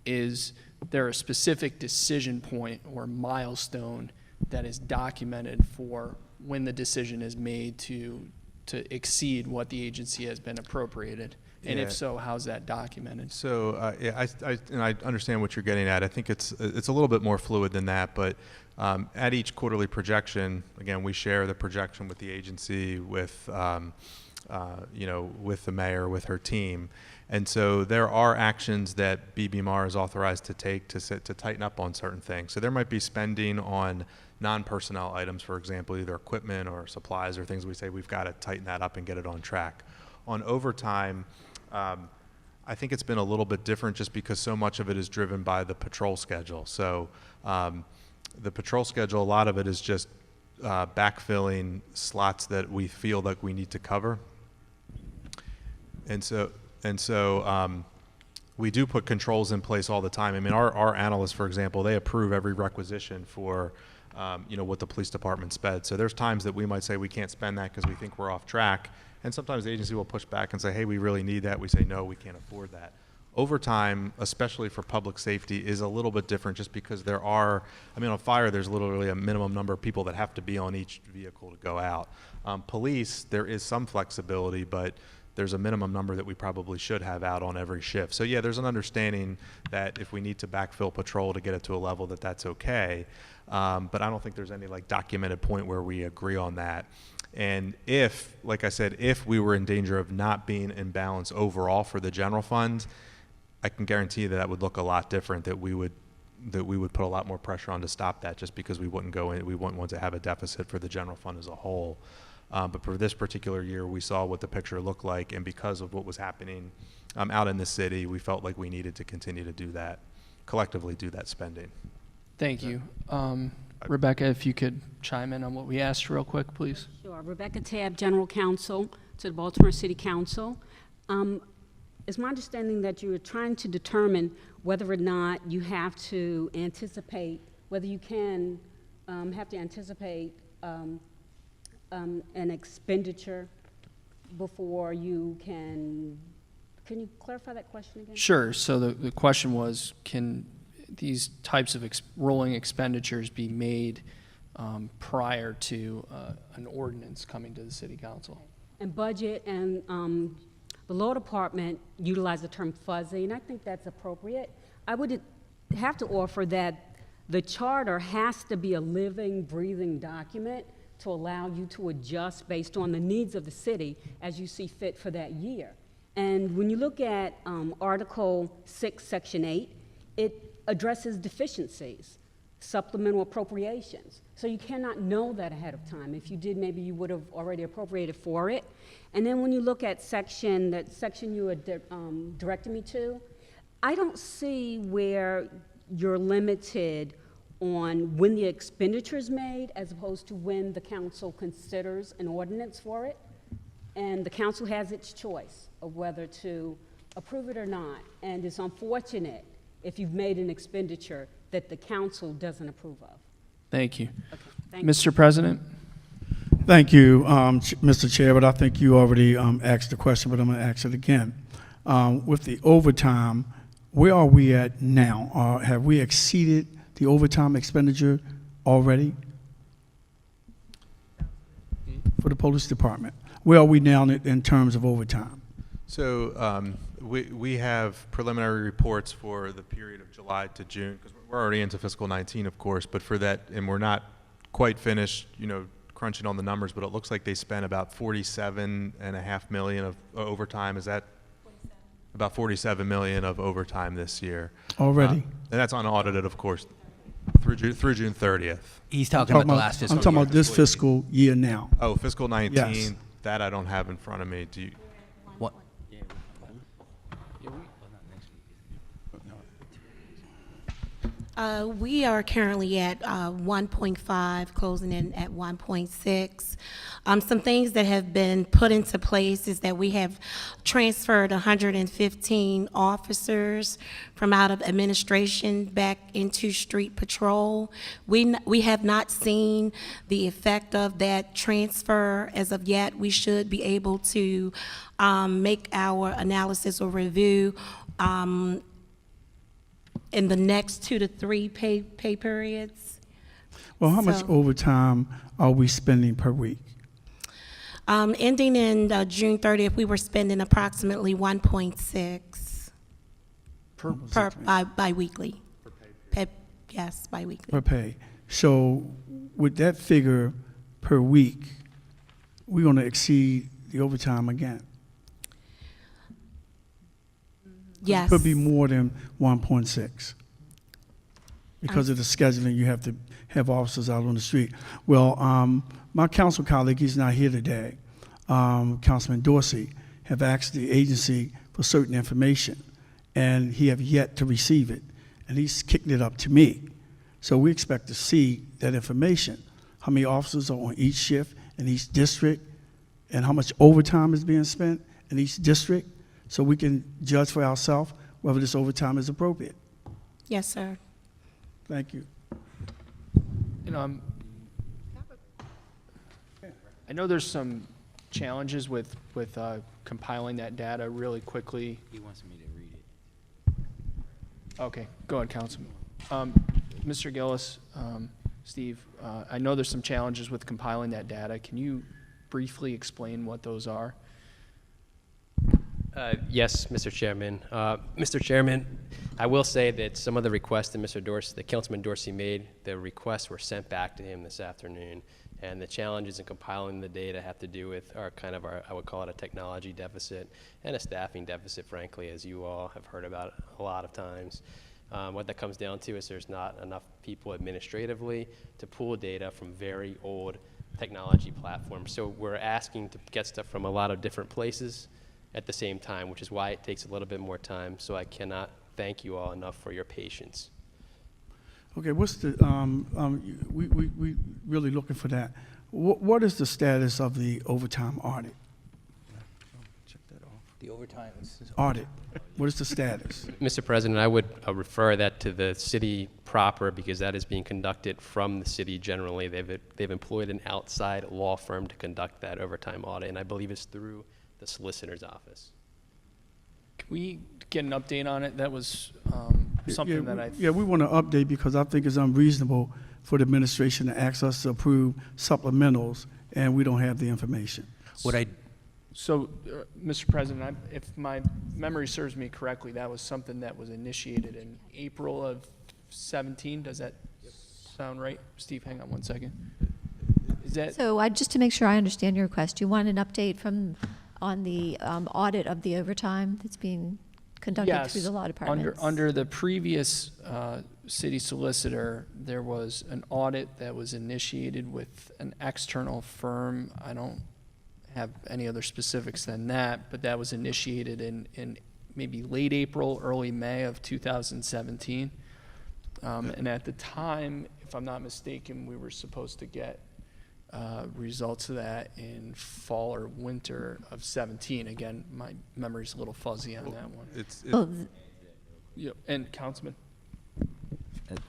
Is there a specific decision point or milestone that is documented for when the decision is made to exceed what the agency has been appropriated? And if so, how's that documented? So I understand what you're getting at. I think it's a little bit more fluid than that, but at each quarterly projection, again, we share the projection with the agency, with the mayor, with her team. And so there are actions that BBMR is authorized to take to tighten up on certain things. So there might be spending on non-personnel items, for example, either equipment or supplies or things we say we've got to tighten that up and get it on track. On overtime, I think it's been a little bit different just because so much of it is driven by the patrol schedule. So the patrol schedule, a lot of it is just backfilling slots that we feel like we need to cover. And so we do put controls in place all the time. I mean, our analysts, for example, they approve every requisition for what the police department spent. So there's times that we might say we can't spend that because we think we're off track. And sometimes the agency will push back and say, hey, we really need that. We say, no, we can't afford that. Overtime, especially for public safety, is a little bit different just because on fire, there's literally a minimum number of people that have to be on each vehicle to go out. Police, there is some flexibility, but there's a minimum number that we probably should have out on every shift. So yeah, there's an understanding that if we need to backfill patrol to get it to a level that's okay. But I don't think there's any documented point where we agree on that. And like I said, if we were in danger of not being in balance overall for the general fund, I can guarantee that would look a lot different, that we would put a lot more pressure on to stop that, just because we wouldn't want to have a deficit for the general fund as a whole. But for this particular year, we saw what the picture looked like, and because of what was happening out in the city, we felt like we needed to continue to do that, collectively do that spending. Thank you. Rebecca, if you could chime in on what we asked real quick, please. Sure. Rebecca Tabb, General Counsel to the Baltimore City Council. It's my understanding that you are trying to determine whether or not you have to anticipate, whether you can have to anticipate an expenditure before you can you clarify that question again? Sure. So the question was, can these types of rolling expenditures be made prior to an ordinance coming to the city council? And budget and the law department utilize the term fuzzy, and I think that's appropriate. I would have to offer that the charter has to be a living, breathing document to allow you to adjust based on the needs of the city as you see fit for that year. And when you look at Article 6, Section 8, it addresses deficiencies, supplemental appropriations. So you cannot know that ahead of time. If you did, maybe you would have already appropriated for it. And then when you look at that section you had directed me to, I don't see where you're limited on when the expenditure is made as opposed to when the council considers an ordinance for it. And the council has its choice of whether to approve it or not. And it's unfortunate if you've made an expenditure that the council doesn't approve of. Thank you. Okay, thank you. Mr. President? Thank you, Mr. Chair, but I think you already asked the question, but I'm going to ask it again. With the overtime, where are we at now? Have we exceeded the overtime expenditure already for the police department? Where are we now in terms of overtime? So we have preliminary reports for the period of July to June, because we're already into fiscal 19, of course, but for that, and we're not quite finished, crunching on the numbers, but it looks like they spent about $47.5 million of overtime. Is that 47. About $47 million of overtime this year Already? And that's unaudited, of course, through June 30th. He's talking about the last fiscal I'm talking year. about this fiscal year now. Oh, fiscal 19. Yes. That I don't have in front of me. Do you? What? We are currently at 1.5, closing in at 1.6. Some things that have been put into place is that we have transferred 115 officers from out of administration back into street patrol. We have not seen the effect of that transfer as of yet. We should be able to make our analysis or review in the next 2 to 3 pay periods. Well, how much So- overtime are we spending per week? Ending in June 30th, we were spending approximately 1.6 bi-weekly. Yes, bi-weekly. Per pay. So with that figure per week, we're going to exceed the overtime again. Yes. It could be more than 1.6 because of the scheduling. You have to have officers out on the street. Well, my council colleague, he's not here today, Councilman Dorsey, have asked the agency for certain information, and he have yet to receive it, and he's kicking it up to me. So we expect to see that information, how many officers are on each shift in each district, and how much overtime is being spent in each district, so we can judge for ourselves whether this overtime is appropriate. Yes, sir. Thank you. I know there's some challenges with compiling that data really quickly. He wants me to read it. Okay, go ahead, Councilman. Mr. Gillis, Steve, I know there's some challenges with compiling that data. Can you briefly explain what those are? Yes, Mr. Chairman. Mr. Chairman, I will say that some of the requests that Councilman Dorsey made, the requests were sent back to him this afternoon. And the challenges in compiling the data have to do with I would call it a technology deficit and a staffing deficit, frankly, as you all have heard about a lot of times. What that comes down to is there's not enough people administratively to pull data from very old technology platforms. So we're asking to get stuff from a lot of different places at the same time, which is why it takes a little bit more time. So I cannot thank you all enough for your patience. Okay, what's the, we really looking for that. What is the status of the overtime audit? The overtime. Audit, what is the status? Mr. President, I would refer that to the city proper because that is being conducted from the city generally. They've employed an outside law firm to conduct that overtime audit, and I believe it's through the solicitor's office. Can we get an update on it? That was something that I... Yeah, we want to update because I think it's unreasonable for the administration to ask us to approve supplementals and we don't have the information. So, Mr. President, if my memory serves me correctly, that was something that was initiated in April of 17. Does that sound right? Steve, hang on one second. Is that... So just to make sure I understand your request, you want an update on the audit of the overtime that's being conducted through the law department? Under the previous city solicitor, there was an audit that was initiated with an external firm. I don't have any other specifics than that, but that was initiated in maybe late April, early May of 2017. And at the time, if I'm not mistaken, we were supposed to get results of that in fall or winter of 17. Again, my memory's a little fuzzy on that one. Yeah, and Councilman?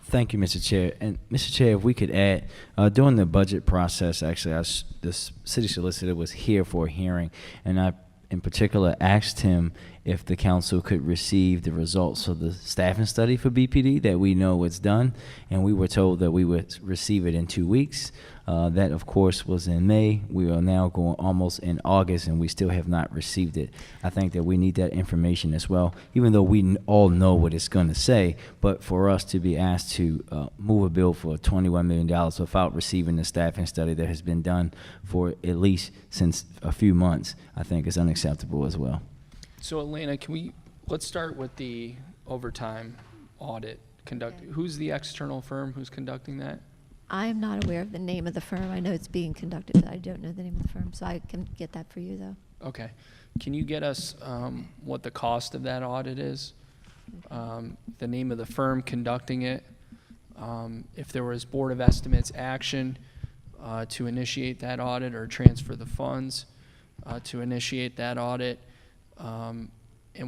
Thank you, Mr. Chair. And Mr. Chair, if we could add, during the budget process, actually, the city solicitor was here for a hearing, and I, in particular, asked him if the council could receive the results of the staffing study for BPD that we know it's done, and we were told that we would receive it in 2 weeks. That, of course, was in May. We are now going almost in August, and we still have not received it. I think that we need that information as well, even though we all know what it's going to say. But for us to be asked to move a bill for $21 million without receiving the staffing study that has been done for at least since a few months, I think is unacceptable as well. So, Elena, let's start with the overtime audit conducted. Who's the external firm who's conducting that? I am not aware of the name of the firm. I know it's being conducted, but I don't know the name of the firm, so I can get that for you, though. Okay. Can you get us what the cost of that audit is? The name of the firm conducting it? If there was Board of Estimates action to initiate that audit or transfer the funds to initiate that audit, and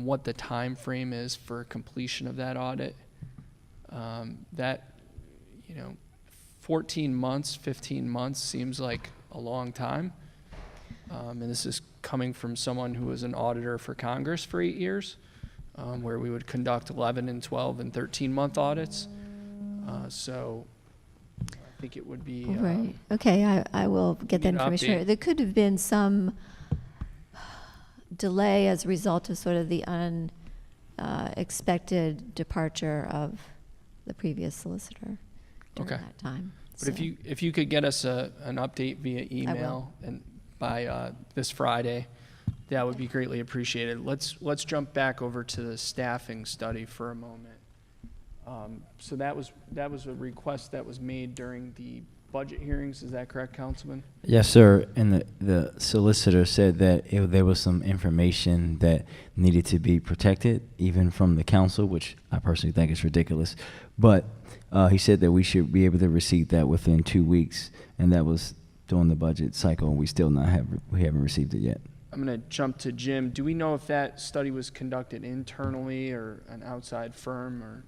what the time frame is for completion of that audit? 14 months, 15 months seems like a long time. And this is coming from someone who was an auditor for Congress for 8 years, where we would conduct 11 and 12 and 13-month audits. So I think it would be... right. Okay, I will get that information. There could have been some delay as a result of sort of the unexpected departure of the previous solicitor during that time. But if you could get us an update via email and by this Friday, that would be greatly appreciated. Let's jump back over to the staffing study for a moment. So that was a request that was made during the budget hearings. Is that correct, Councilman? Yes, sir. And the solicitor said that there was some information that needed to be protected, even from the council, which I personally think is ridiculous. But he said that we should be able to receive that within 2 weeks, and that was during the budget cycle, and we haven't received it yet. I'm going to jump to Jim. Do we know if that study was conducted internally or an outside firm? Or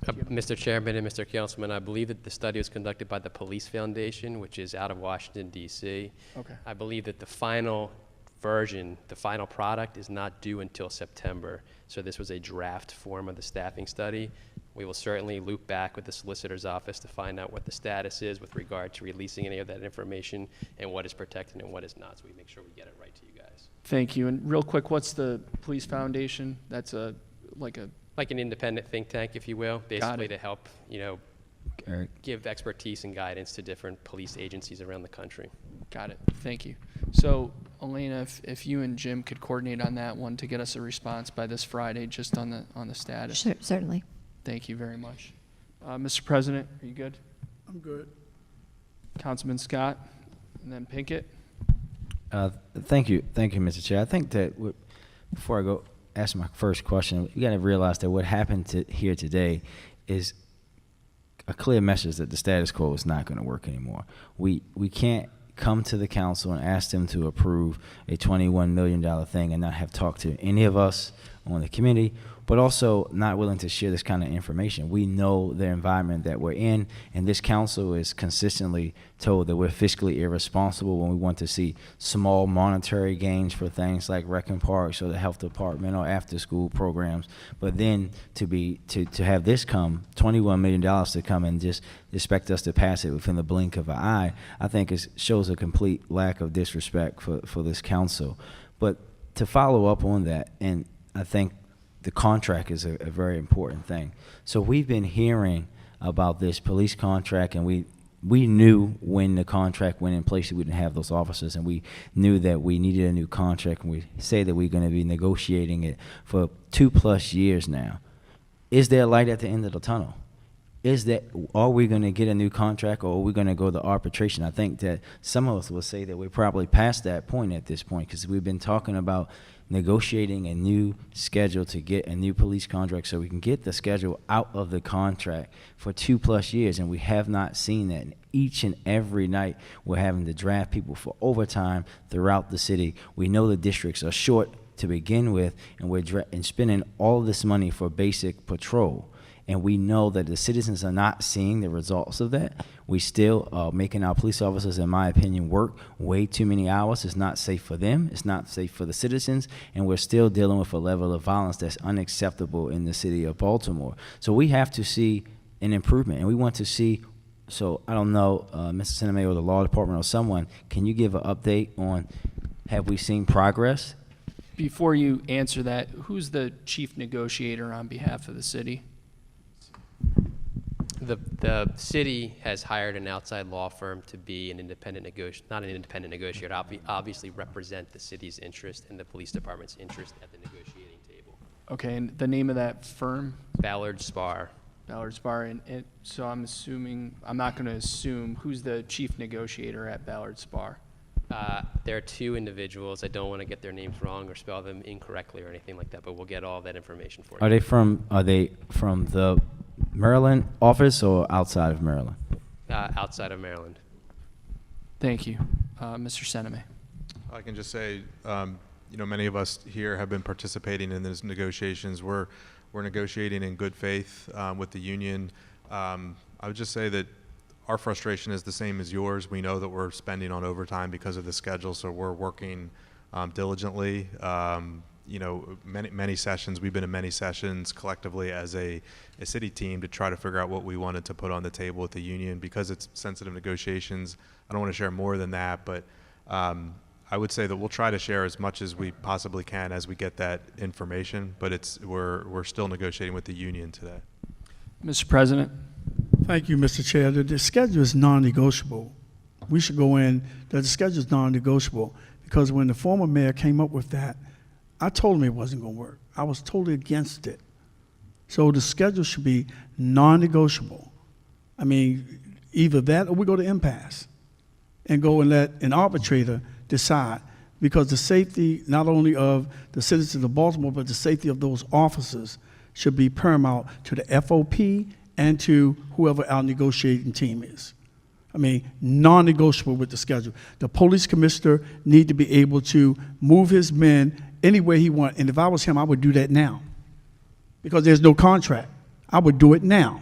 Mr. Chairman and Mr. Councilman, I believe that the study was conducted by the Police Foundation, which is out of Washington, D.C. Okay. I believe that the final version, the final product, is not due until September. So this was a draft form of the staffing study. We will certainly loop back with the solicitor's office to find out what the status is with regard to releasing any of that information and what is protected and what is not, so we make sure we get it right to you guys. Thank you. And real quick, what's the Police Foundation? That's like an independent think tank, if you will, basically to help, Eric? give expertise and guidance to different police agencies around the country. Got it. Thank you. So, Elena, if you and Jim could coordinate on that one to get us a response by this Friday, just on the status. Certainly. Thank you very much. Mr. President, are you good? I'm good. Councilman Scott, and then Pinkett. Thank you, Mr. Chair. I think that before I go ask my first question, you got to realize that what happened here today is a clear message that the status quo is not going to work anymore. We can't come to the council and ask them to approve a $21 million thing and not have talked to any of us on the committee, but also not willing to share this kind of information. We know the environment that we're in, and this council is consistently told that we're fiscally irresponsible when we want to see small monetary gains for things like rec and parks or the health department or after-school programs. But then to have this come, $21 million to come and just expect us to pass it within the blink of an eye, I think shows a complete lack of disrespect for this council. But to follow up on that, and I think the contract is a very important thing. So we've been hearing about this police contract, and we knew when the contract went in place that we didn't have those officers, and we knew that we needed a new contract, and we say that we're going to be negotiating it for 2+ years now. Is there a light at the end of the tunnel? Are we going to get a new contract, or are we going to go to arbitration? I think that some of us will say that we're probably past that point at this point, because we've been talking about negotiating a new schedule to get a new police contract so we can get the schedule out of the contract for 2+ years, and we have not seen that. And each and every night we're having to draft people for overtime throughout the city. We know the districts are short to begin with, and we're spending all this money for basic patrol. And we know that the citizens are not seeing the results of that. We still are making our police officers, in my opinion, work way too many hours. It's not safe for them. It's not safe for the citizens. And we're still dealing with a level of violence that's unacceptable in the city of Baltimore. So we have to see an improvement. And we want to see, so I don't know, Mr. Sinema or the law department or someone, can you give an update on, have we seen progress? Before you answer that, who's the chief negotiator on behalf of the city? The city has hired an outside law firm to be an independent not an independent negotiator, obviously represent the city's interest and the police department's interest at the negotiating table. Okay, and the name of that firm? Ballard Spar. Ballard Spar, and so I'm not going to assume, who's the chief negotiator at Ballard Spar? There are two individuals. I don't want to get their names wrong or spell them incorrectly or anything like that, but we'll get all that information for you. Are they from the Maryland office or outside of Maryland? Outside of Maryland. Thank you. Mr. Sinema. I can just say, many of us here have been participating in these negotiations. We're negotiating in good faith with the union. I would just say that our frustration is the same as yours. We know that we're spending on overtime because of the schedule, so we're working diligently. Many sessions. We've been in many sessions collectively as a city team to try to figure out what we wanted to put on the table with the union. Because it's sensitive negotiations, I don't want to share more than that, but I would say that we'll try to share as much as we possibly can as we get that information, but we're still negotiating with the union today. Mr. President. Thank you, Mr. Chair. The schedule is non-negotiable. We should go in, the schedule is non-negotiable, because when the former mayor came up with that, I told him it wasn't going to work. I was totally against it. So the schedule should be non-negotiable. I mean, either that or we go to impasse and go and let an arbitrator decide, because the safety not only of the citizens of Baltimore, but the safety of those officers should be paramount to the FOP and to whoever our negotiating team is. I mean, non-negotiable with the schedule. The police commissioner need to be able to move his men any way he wants. And if I was him, I would do that now, because there's no contract. I would do it now.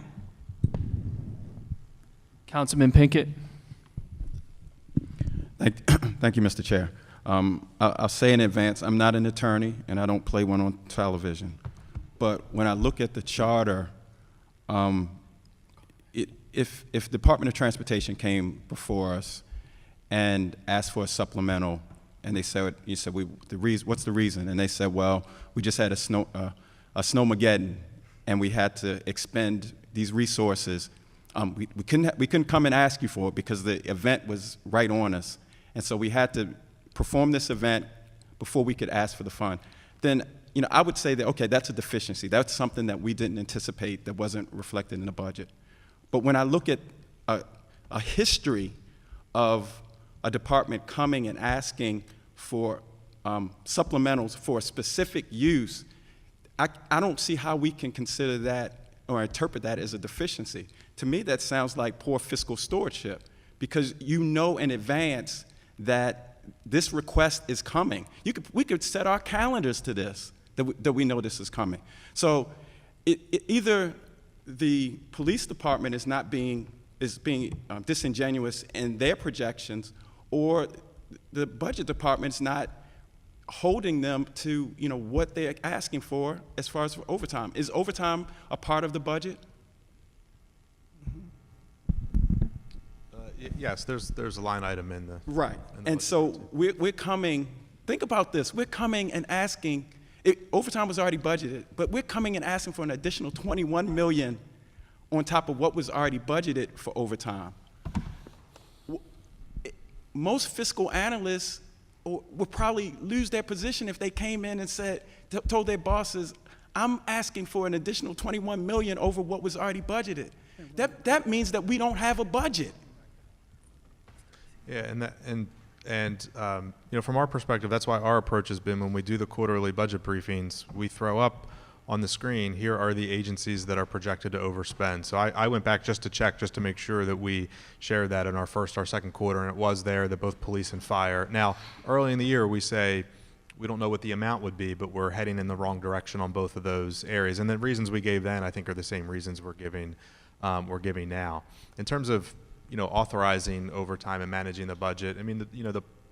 Councilman Pinkett. Thank you, Mr. Chair. I'll say in advance, I'm not an attorney, and I don't play one on television. But when I look at the charter, if Department of Transportation came before us and asked for a supplemental, and they said, what's the reason? And they said, well, we just had a snowmageddon, and we had to expend these resources We couldn't come and ask you for it because the event was right on us. And so we had to perform this event before we could ask for the fund. Then, I would say that, okay, that's a deficiency. That's something that we didn't anticipate that wasn't reflected in the budget. But when I look at a history of a department coming and asking for supplementals for a specific use, I don't see how we can consider that or interpret that as a deficiency. To me, that sounds like poor fiscal stewardship because you know in advance that this request is coming. We could set our calendars to this, that we know this is coming. So either the police department is being disingenuous in their projections, or the budget department's not holding them to what they're asking for as far as overtime. Is overtime a part of the budget? Yes, there's a line item in the Right. in the And budget. so we're coming, think about this, we're coming and asking, overtime was already budgeted, but we're coming and asking for an additional $21 million on top of what was already budgeted for overtime. Most fiscal analysts would probably lose their position if they came in and told their bosses, I'm asking for an additional $21 million over what was already budgeted. That means that we don't have a budget. Yeah, from our perspective, that's why our approach has been when we do the quarterly budget briefings, we throw up on the screen, here are the agencies that are projected to overspend. So I went back just to check, just to make sure that we shared that in our second quarter, and it was there that both police and fire. Now, early in the year, we say, we don't know what the amount would be, but we're heading in the wrong direction on both of those areas. And the reasons we gave then, I think, are the same reasons we're giving now. In terms of authorizing overtime and managing the budget, I mean,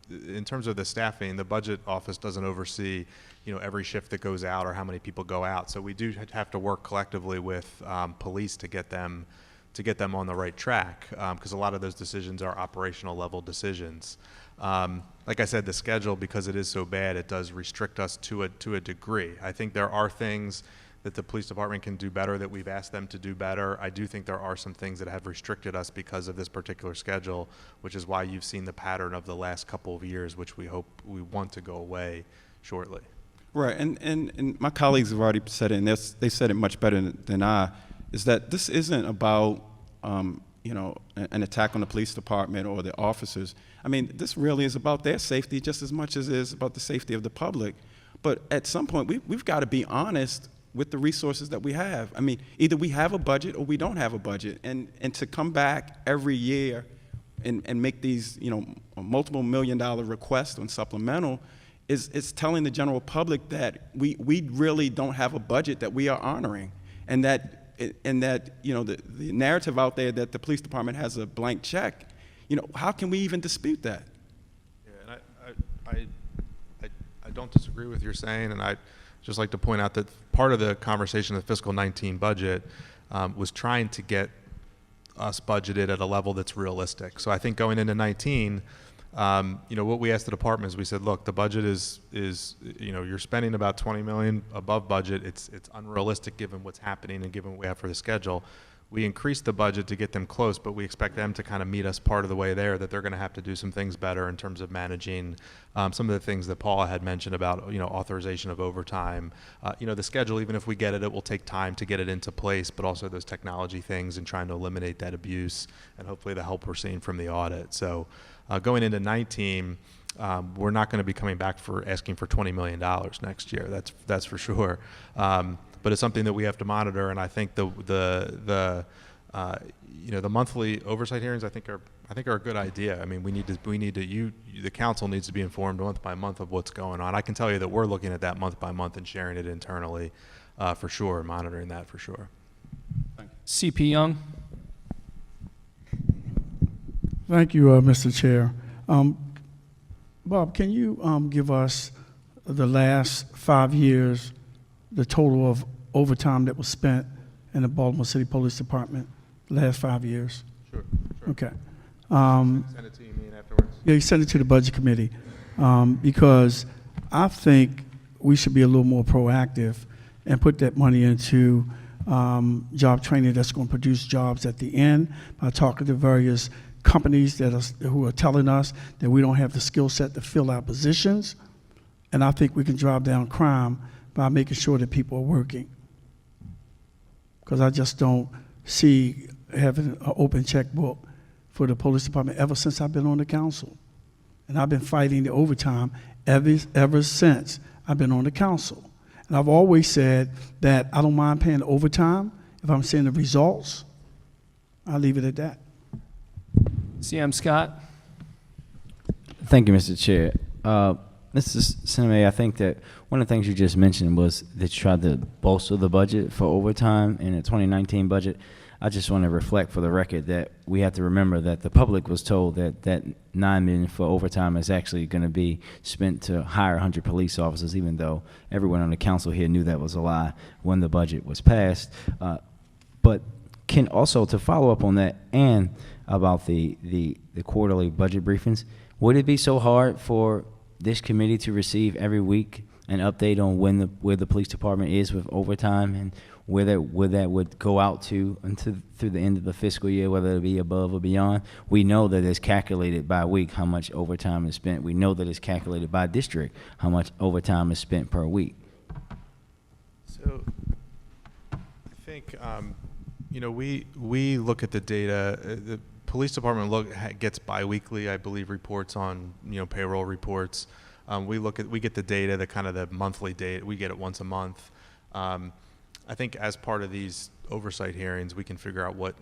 in terms of the staffing, the budget office doesn't oversee, every shift that goes out or how many people go out. So we do have to work collectively with police to get them on the right track, because a lot of those decisions are operational level decisions. Like I said, the schedule, because it is so bad, it does restrict us to a degree. I think there are things that the police department can do better, that we've asked them to do better. I do think there are some things that have restricted us because of this particular schedule, which is why you've seen the pattern of the last couple of years, which we want to go away shortly. Right, and my colleagues have already said it, and they said it much better than I, is that this isn't about an attack on the police department or the officers. I mean, this really is about their safety just as much as it is about the safety of the public. But at some point, we've got to be honest with the resources that we have. I mean, either we have a budget or we don't have a budget. And to come back every year and make these, multiple $1 million requests on supplemental is telling the general public that we really don't have a budget that we are honoring. And that the narrative out there that the police department has a blank check, how can we even dispute that? Yeah, and I don't disagree with your saying, and I just like to point out that part of the conversation of the fiscal 19 budget was trying to get us budgeted at a level that's realistic. So I think going into 19, what we asked the department is we said, look, the budget is you're spending about $20 million above budget. It's unrealistic given what's happening and given what we have for the schedule. We increased the budget to get them close, but we expect them to kind of meet us part of the way there, that they're going to have to do some things better in terms of managing some of the things that Paula had mentioned about, authorization of overtime. The schedule, even if we get it, it will take time to get it into place, but also those technology things and trying to eliminate that abuse and hopefully the help we're seeing from the audit. So going into 19, we're not going to be coming back for asking for $20 million next year. That's for sure. But it's something that we have to monitor, and I think the monthly oversight hearings I think are a good idea. I mean, the council needs to be informed month by month of what's going on. I can tell you that we're looking at that month by month and sharing it internally, for sure, monitoring that for sure. CP Young. Thank you, Mr. Chair. Bob, can you give us the last 5 years, the total of overtime that was spent in the Baltimore City Police Department the last 5 years? Sure. Okay. Send it to you, me, afterwards. Yeah, you send it to the Budget Committee, because I think we should be a little more proactive and put that money into job training that's going to produce jobs at the end, by talking to various companies who are telling us that we don't have the skill set to fill our positions. And I think we can drive down crime by making sure that people are working. Because I just don't see having an open checkbook for the police department ever since I've been on the council. And I've been fighting the overtime ever since I've been on the council. And I've always said that I don't mind paying overtime if I'm seeing the results. I'll leave it at that. CM Scott. Thank you, Mr. Chair. Mr. Sinema, I think that one of the things you just mentioned was that you tried to bolster the budget for overtime in the 2019 budget. I just want to reflect for the record that we have to remember that the public was told that that $9 million for overtime is actually going to be spent to hire 100 police officers, even though everyone on the council here knew that was a lie when the budget was passed. But can also, to follow up on that and about the quarterly budget briefings, would it be so hard for this committee to receive every week an update on where the police department is with overtime and where that would go out to through the end of the fiscal year, whether it be above or beyond? We know that it's calculated by week how much overtime is spent. We know that it's calculated by district how much overtime is spent per week. So I think, we look at the data. The police department gets biweekly, I believe, reports on, payroll reports. We get the data, the monthly data. We get it once a month. I think as part of these oversight hearings, we can figure out what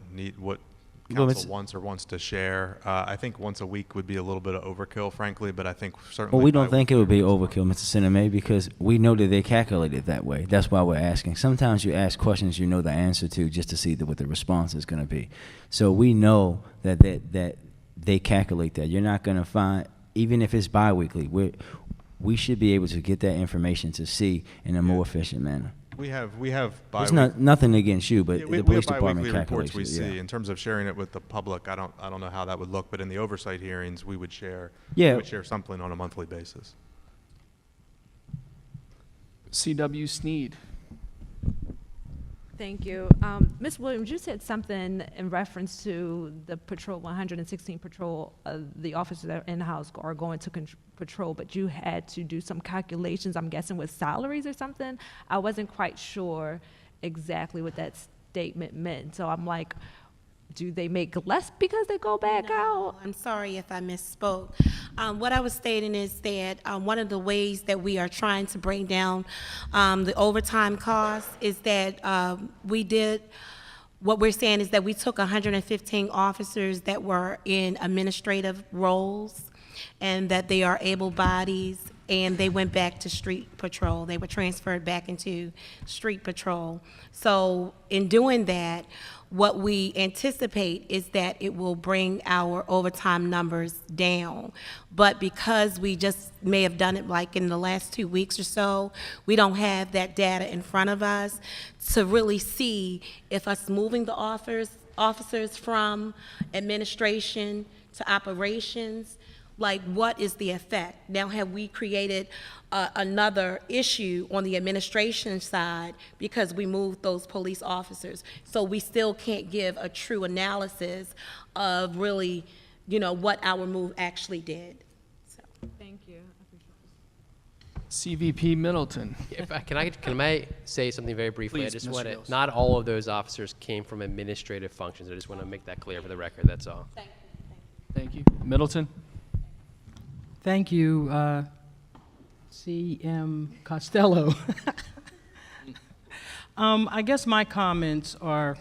council wants to share. I think once a week would be a little bit of overkill, frankly, but I think certainly. Well, we don't think it would be overkill, Mr. Sinema, because we know that they calculate it that way. That's why we're asking. Sometimes you ask questions you know the answer to just to see what the response is going to be. So we know that they calculate that. You're not going to find, even if it's biweekly, we should be able to get that information to see in a more efficient manner. We have It's nothing against you, but the police department calculates reports we it. see. In terms of sharing it with the public, I don't know how that would look, but in the oversight hearings, we would share something on a monthly basis. C.W. Sneed. Thank you. Ms. Williams, you said something in reference to the patrol, 116 patrol, the officers that are in-house are going to patrol, but you had to do some calculations, I'm guessing with salaries or something. I wasn't quite sure exactly what that statement meant. So I'm like, do they make less because they go back out? I'm sorry if I misspoke. What I was stating is that one of the ways that we are trying to bring down the overtime costs is that what we're saying is that we took 115 officers that were in administrative roles and that they are able bodies, and they went back to street patrol. They were transferred back into street patrol. So in doing that, what we anticipate is that it will bring our overtime numbers down. But because we just may have done it like in the last 2 weeks or so, we don't have that data in front of us to really see if us moving the officers from administration to operations, like what is the effect? Now, have we created another issue on the administration side because we moved those police officers? So we still can't give a true analysis of really, what our move actually did. So. Thank you. CVP Middleton. Can I say something very briefly? Please, I just Mr. want to, Gills. not all of those officers came from administrative functions. I just want to make that clear for the record, that's all. Thank you. Middleton. Thank you, C.M. Costello. I guess my comments are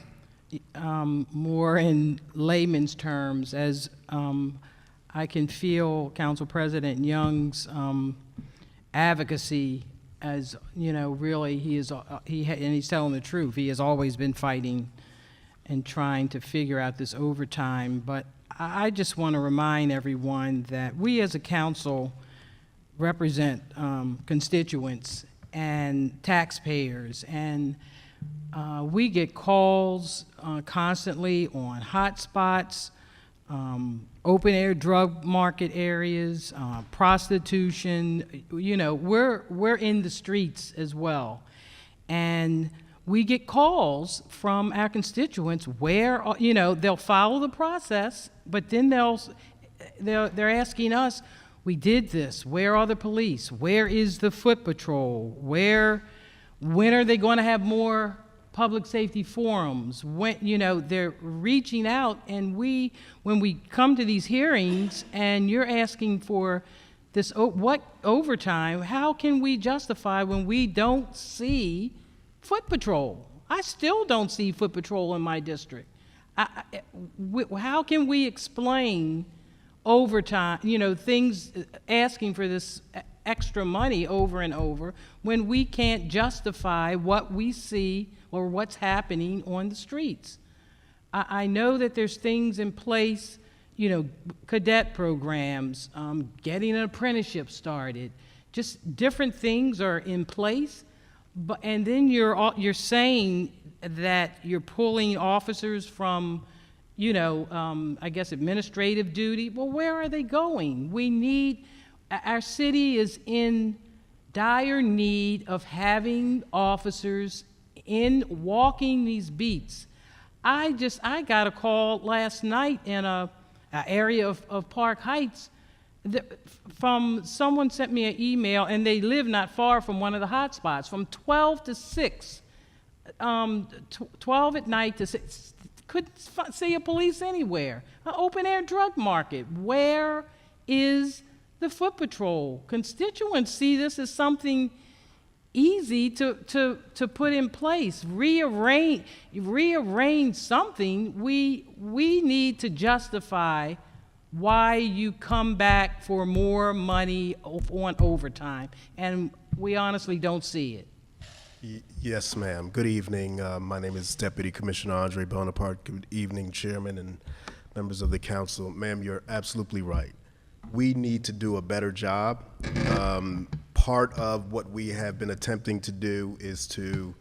more in layman's terms, as I can feel Council President Young's advocacy, as really and he's telling the truth. He has always been fighting and trying to figure out this overtime, but I just want to remind everyone that we as a council represent constituents and taxpayers, and we get calls constantly on hotspots, open-air drug market areas, prostitution. We're in the streets as well, and we get calls from our constituents where, they'll follow the process, but then they're asking us, we did this, where are the police? Where is the foot patrol? When are they going to have more public safety forums? They're reaching out, and when we come to these hearings and you're asking for this, what overtime, how can we justify when we don't see foot patrol? I still don't see foot patrol in my district. How can we explain overtime, things, asking for this extra money over and over when we can't justify what we see or what's happening on the streets? I know that there's things in place, cadet programs, getting an apprenticeship started, just different things are in place, and then you're saying that you're pulling officers from, I guess administrative duty. Well, where are they going? Our city is in dire need of having officers walking these beats. I got a call last night in a area of Park Heights from someone sent me an email, and they live not far from one of the hot spots, from 12 to 6, 12 at night to 6. Couldn't see a police anywhere. An open-air drug market. Where is the foot patrol? Constituents see this as something easy to put in place. Rearrange something. We need to justify why you come back for more money on overtime, and we honestly don't see it. Yes, ma'am. Good evening. My name is Deputy Commissioner Andre Bonaparte. Good evening, Chairman and members of the council. Ma'am, you're absolutely right. We need to do a better job. Part of what we have been attempting to do is to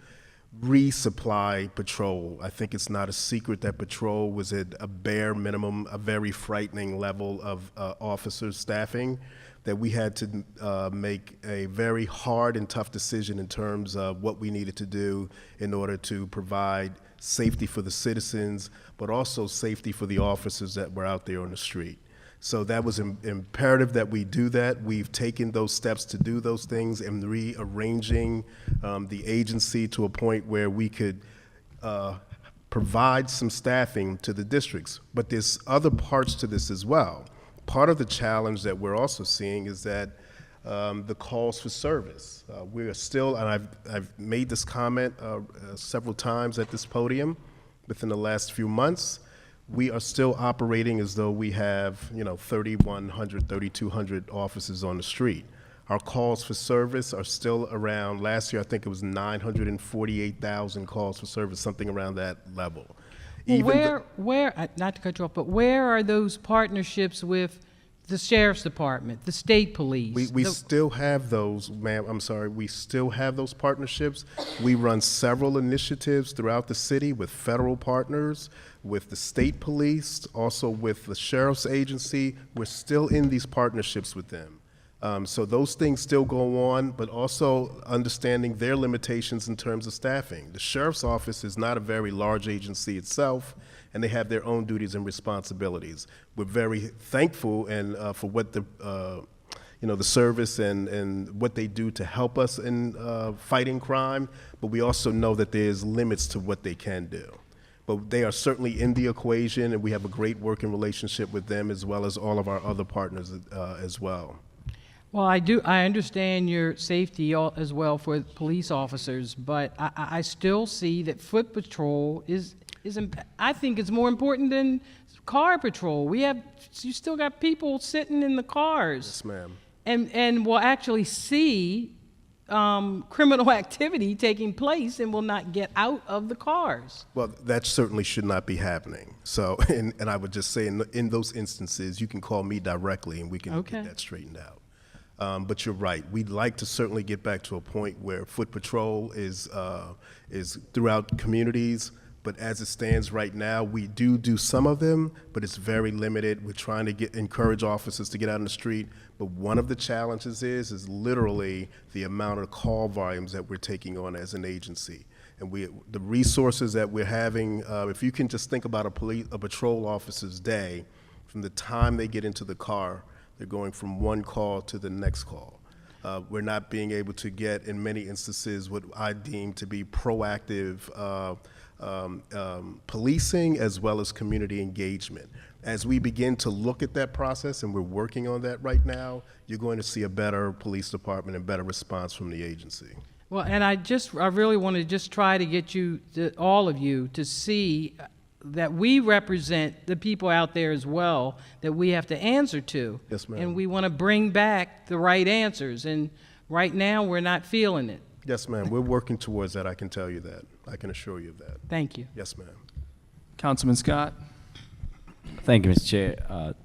resupply patrol. I think it's not a secret that patrol was at a bare minimum, a very frightening level of officers staffing, that we had to make a very hard and tough decision in terms of what we needed to do in order to provide safety for the citizens, but also safety for the officers that were out there on the street. So that was imperative that we do that. We've taken those steps to do those things and rearranging the agency to a point where we could provide some staffing to the districts. But there's other parts to this as well. Part of the challenge that we're also seeing is that the calls for service. We are still, and I've made this comment several times at this podium within the last few months, we are still operating as though we have, 3,100, 3,200 officers on the street. Our calls for service are still around, last year I think it was 948,000 calls for service, something around that level. Where, not to cut you off, but where are those partnerships with the Sheriff's Department, the state police? We still have those, ma'am, I'm sorry, we still have those partnerships. We run several initiatives throughout the city with federal partners, with the state police, also with the Sheriff's Agency. We're still in these partnerships with them. So those things still go on, but also understanding their limitations in terms of staffing. The Sheriff's Office is not a very large agency itself, and they have their own duties and responsibilities. We're very thankful and for what the service and what they do to help us in fighting crime, but we also know that there's limits to what they can do. But they are certainly in the equation, and we have a great working relationship with them as well as all of our other partners as well. Well, I understand your safety as well for police officers, but I still see that foot patrol I think it's more important than car patrol. You still got people sitting in the cars. Yes, ma'am. And will actually see criminal activity taking place and will not get out of the cars. Well, that certainly should not be happening. So, and I would just say in those instances, you can call me directly and we can get that straightened out. But you're right. We'd like to certainly get back to a point where foot patrol is throughout communities. But as it stands right now, we do some of them, but it's very limited. We're trying to encourage officers to get out in the street. But one of the challenges is literally the amount of call volumes that we're taking on as an agency. And the resources that we're having, if you can just think about a patrol officer's day, from the time they get into the car, they're going from one call to the next call. We're not being able to get, in many instances, what I deem to be proactive policing as well as community engagement. As we begin to look at that process, and we're working on that right now, you're going to see a better police department and better response from the agency. Well, and I really want to just try to get all of you to see that we represent the people out there as well that we have to answer to. Yes, ma'am. And we want to bring back the right answers. And right now, we're not feeling it. Yes, ma'am. We're working towards that. I can tell you that. I can assure you of that. Thank you. Yes, ma'am. Councilman Scott. Thank you, Mr. Chair.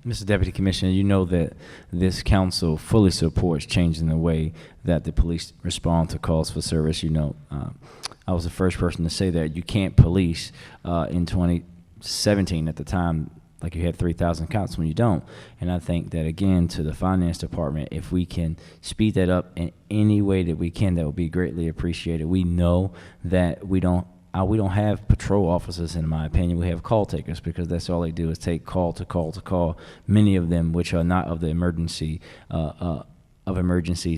Mr. Deputy Commissioner, you know that this council fully supports changing the way that the police respond to calls for service. You know, I was the first person to say that you can't police in 2017 at the time, like you had 3,000 cops when you don't. And I think that, again, to the finance department, if we can speed that up in any way that we can, that would be greatly appreciated. We know that we don't have patrol officers, in my opinion. We have call takers, because that's all they do is take call to call to call, many of them which are not of the emergencies,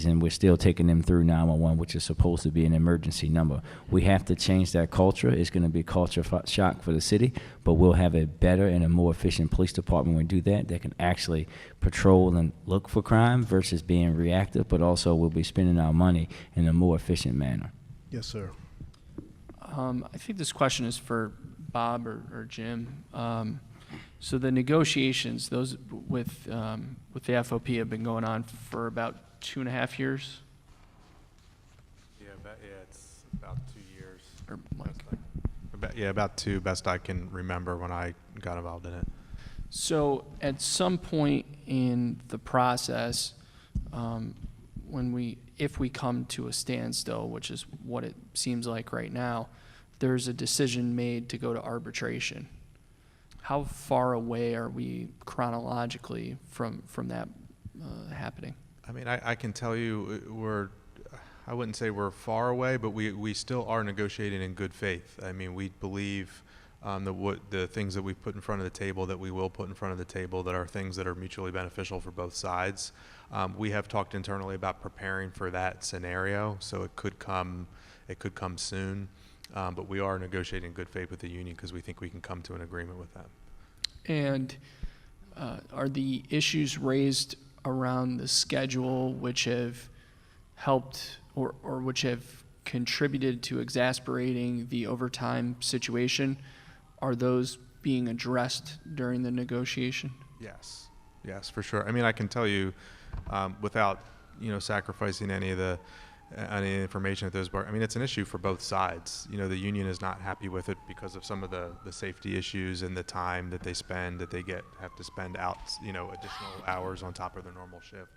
and we're still taking them through 911, which is supposed to be an emergency number. We have to change that culture. It's going to be a culture shock for the city, but we'll have a better and a more efficient police department when we do that can actually patrol and look for crime versus being reactive, but also we'll be spending our money in a more efficient manner. Yes, sir. I think this question is for Bob or Jim. So the negotiations, those with the FOP, have been going on for about 2.5 years. Yeah, it's about 2 years. Or Mike. About two, best I can remember when I got involved in it. So at some point in the process, if we come to a standstill, which is what it seems like right now, there's a decision made to go to arbitration. How far away are we chronologically from that happening? I mean, I can tell you I wouldn't say we're far away, but we still are negotiating in good faith. I mean, we believe the things that we've put in front of the table, that we will put in front of the table, that are things that are mutually beneficial for both sides. We have talked internally about preparing for that scenario, so it could come soon. But we are negotiating in good faith with the union because we think we can come to an agreement with them. And are the issues raised around the schedule which have helped or which have contributed to exasperating the overtime situation, are those being addressed during the negotiation? Yes, for sure. I mean, I can tell you without sacrificing any of the information at those I mean, it's an issue for both sides. The union is not happy with it because of some of the safety issues and the time that they spend, that they have to spend out, additional hours on top of their normal shift.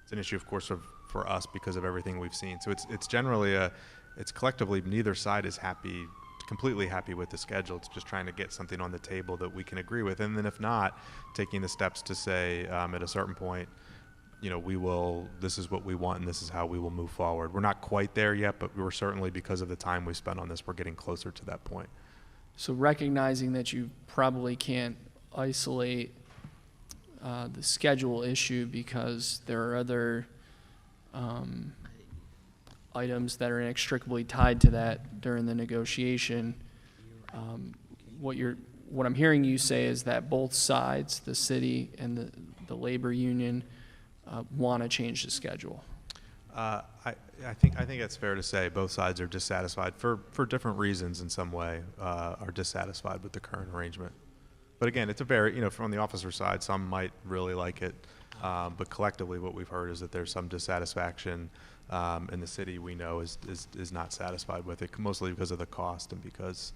It's an issue, of course, for us because of everything we've seen. So it's generally it's collectively, neither side is completely happy with the schedule. It's just trying to get something on the table that we can agree with. And then if not, taking the steps to say at a certain point, this is what we want and this is how we will move forward. We're not quite there yet, but we're certainly, because of the time we spent on this, we're getting closer to that point. So recognizing that you probably can't isolate the schedule issue because there are other items that are inextricably tied to that during the negotiation, what I'm hearing you say is that both sides, the city and the labor union, want to change the schedule. I think it's fair to say both sides are dissatisfied for different reasons in some way, are dissatisfied with the current arrangement. But again, it's a very, from the officer side, some might really like it, but collectively what we've heard is that there's some dissatisfaction, and the city, we know, is not satisfied with it, mostly because of the cost and because,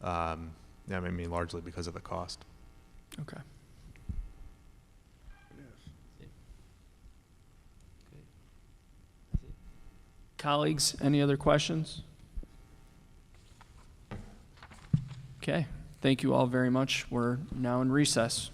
largely because of the cost. Okay. Colleagues, any other questions? Okay, thank you all very much. We're now in recess.